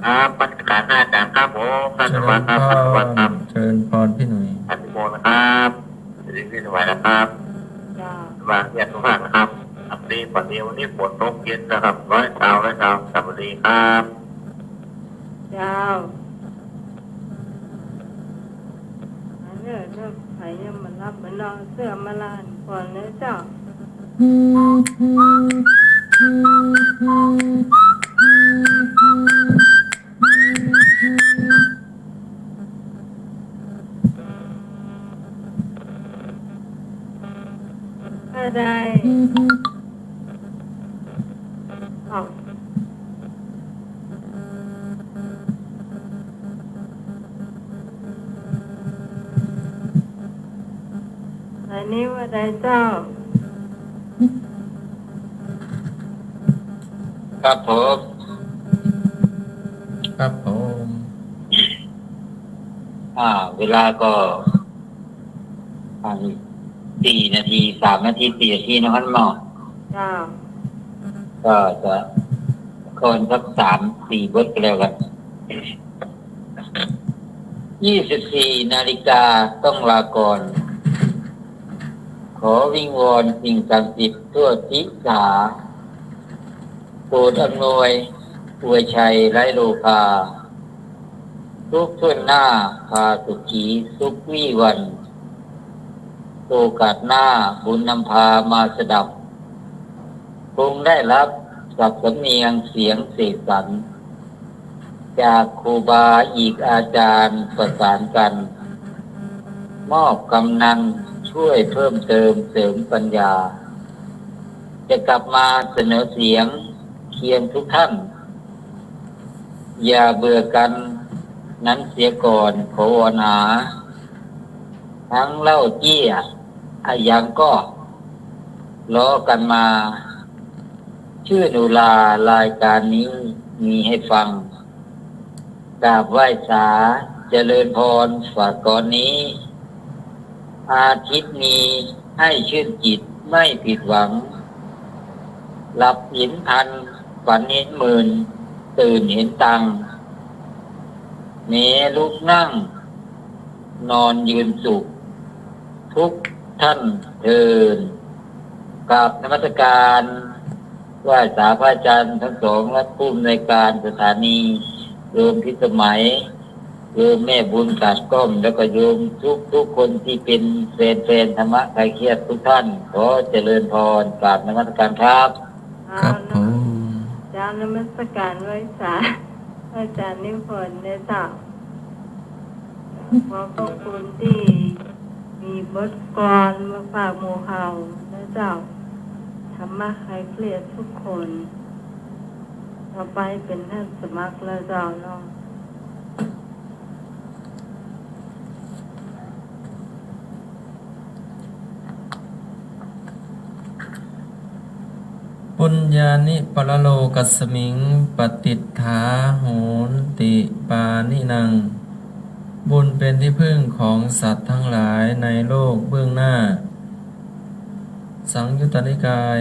ครับปฏิการหน้าจารย์ครับผมท่าน เชิ ส ญ วัสดิ์ครับ พ่อ ท่านสวัสดิ์ครับ เชิญพรพี่หนุ่ย ท่านพิโมนะครับสิริพิสวัยนะครับ เจ้า บางเรียนทุกท่านนะครับอัปดีปันนี้วันนี้ฝนตกเย็นนะครับ100 สวัสดีครับ เจ้าอันนี้เลิกไผ่ยังมารับมานอนเสื้อมาลานก่อนนะเจ้า ถ้าได้ออกอันนี้ว่าได้เจ้า ครับผม ครับผม เวลาก็4 นาที 3 นาที 4 นาทีนะครับหมอ เจ้า ก็จะคนสัก3-4 บทก็แล้วกัน24 นาฬิกาต้องลาก่อน ขอวิงวอนสิ่งศักดิ์สิทธิ์ทั่วทิศสาโปรดอำนวยอวยชัยไร้โลภาทุกส่วนหน้าพาสุขีสุขวิวันโอกาสหน้าบุญนำพามาสดับคงได้รับสับสำเนียงเสียงเสกสรรจากครูบาอีกอาจารย์ประสานกัน มอบกำนันช่วยเพิ่มเติมเสริมปัญญา จะกลับมาเสนอเสียงเคียงทุกท่าน อย่าเบื่อกันนั้นเสียก่อนขอวอนหาทั้งเล่าเจี้ยยังก็ล้อกันมา ชื่อหนูลารายการนี้มีให้ฟังกราบไหว้สาเจริญพรฝากก่อนนี้ อาทิตย์มีให้ชื่นจิตไม่ผิดหวังหลับเห็นพันฝันเห็นหมื่นตื่นเห็นตังเมลุกนั่งนอนยืนสุขทุกท่านเทินกราบนมัสการไหว้สาพระอาจารย์ทั้งสองและผู้อำนวยการสถานีโยมพิสมัยโยมแม่บุญกัดก้อมแล้วก็โยมทุกคนที่เป็นแฟนธรรมะใครเครียดทุกท่านขอเจริญพรกราบนมัสการครับ ครับผม เจ้านมัสการไว้สาอาจารย์นิพนธ์เนี่ยเจ้าขอขอบคุณที่มีบทกลอนมาฝากหมู่เฮานะเจ้าธรรมะใครเครียดทุกคนต่อไปเป็นท่านสมัครแล้วเจ้าเนาะ ปุญญานิปรโลกัสมิงปฏิฏฐาโหนติปานินังบุญเป็นที่พึ่งของสัตว์ทั้งหลายในโลกเบื้องหน้าสังยุตตนิกาย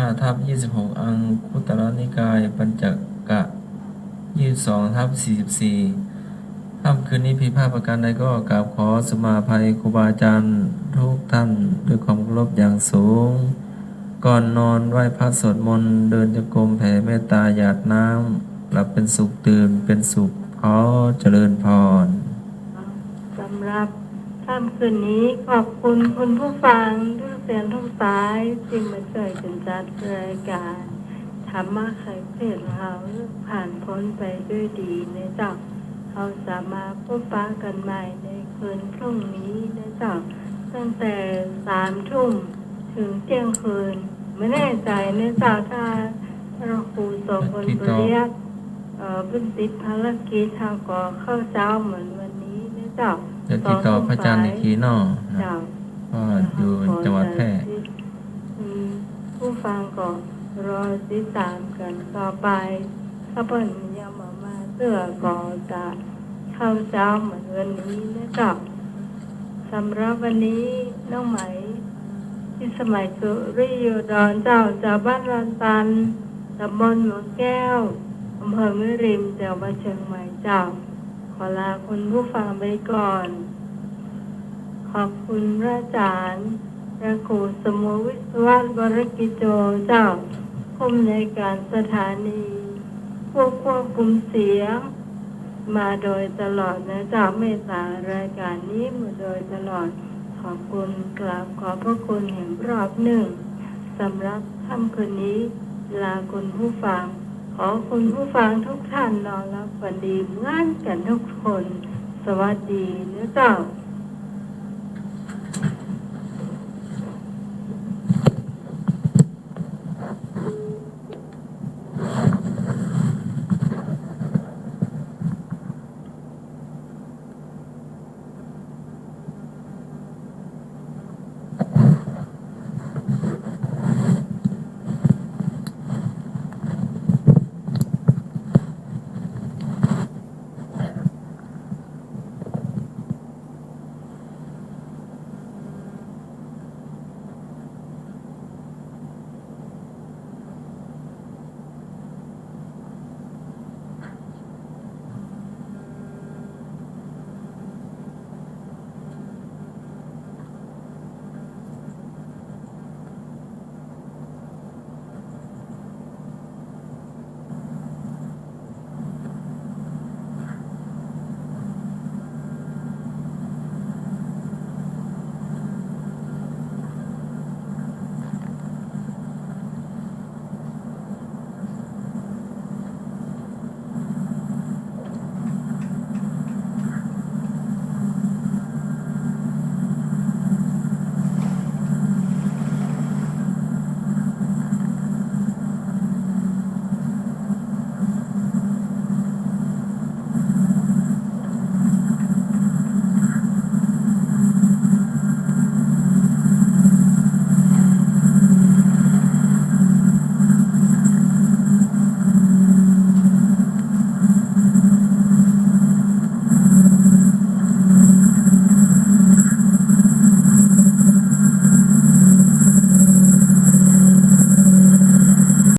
15/26 อังคุตรนิกายปัญจกะ 22/44ค่ำคืนนี้ผิดพลาดประการใดก็กราบขอสมาภัยครูบาอาจารย์ทุกท่านด้วยความเคารพอย่างสูงก่อนนอนไหว้พระสวดมนต์เดินจงกรมแผ่เมตตาหยาดน้ำหลับเป็นสุขตื่นเป็นสุขขอเจริญพรสำหรับค่ำคืนนี้ขอบคุณคุณผู้ฟังทุกเสียงทุกสายที่มาช่วยกันจัดรายการธรรมะไขเพศเราผ่านพ้นไปด้วยดีนะเจ้าเราสามารถพบปะกันใหม่ในคืนพรุ่งนี้นะเจ้าตั้งแต่3 ทุ่มถึงเที่ยงคืนไม่แน่ใจนะเจ้าถ้าเราครูสองคนเรียกเป็นติดภารกิจทางก่อเข้าเช้าเหมือนวันนี้นะเจ้าจะติดต่อพระอาจารย์อีกทีเนาะก็อยู่จังหวัดแพร่ผู้ฟังก็รอติดตามกันต่อไปถ้าเปิ้ลยังมาเสื้อก็จะเข้าเช้าเหมือนวันนี้นะเจ้าสำหรับวันนี้น้องไหมที่สมัยสุริโยดรเจ้าจากบ้านรันตันตำบลหลวงแก้วอำเภอแม่ริมจังหวัดเชียงใหม่เจ้าขอลาคุณผู้ฟังไปก่อนขอบคุณพระอาจารย์พระครูสมุวิศวะบริกิจโจเจ้าผู้อำนวยการสถานีผู้ควบคุมเสียงมาโดยตลอดนะเจ้าเมตตารายการนี้มาโดยตลอดขอบคุณกราบขอบพระคุณแห่งรอบหนึ่ง สำหรับค่ำคืนนี้ลาคุณผู้ฟังขอคุณผู้ฟังทุกท่านนอนหลับฝันดีเหมือนกันทุกคนสวัสดีนะเจ้า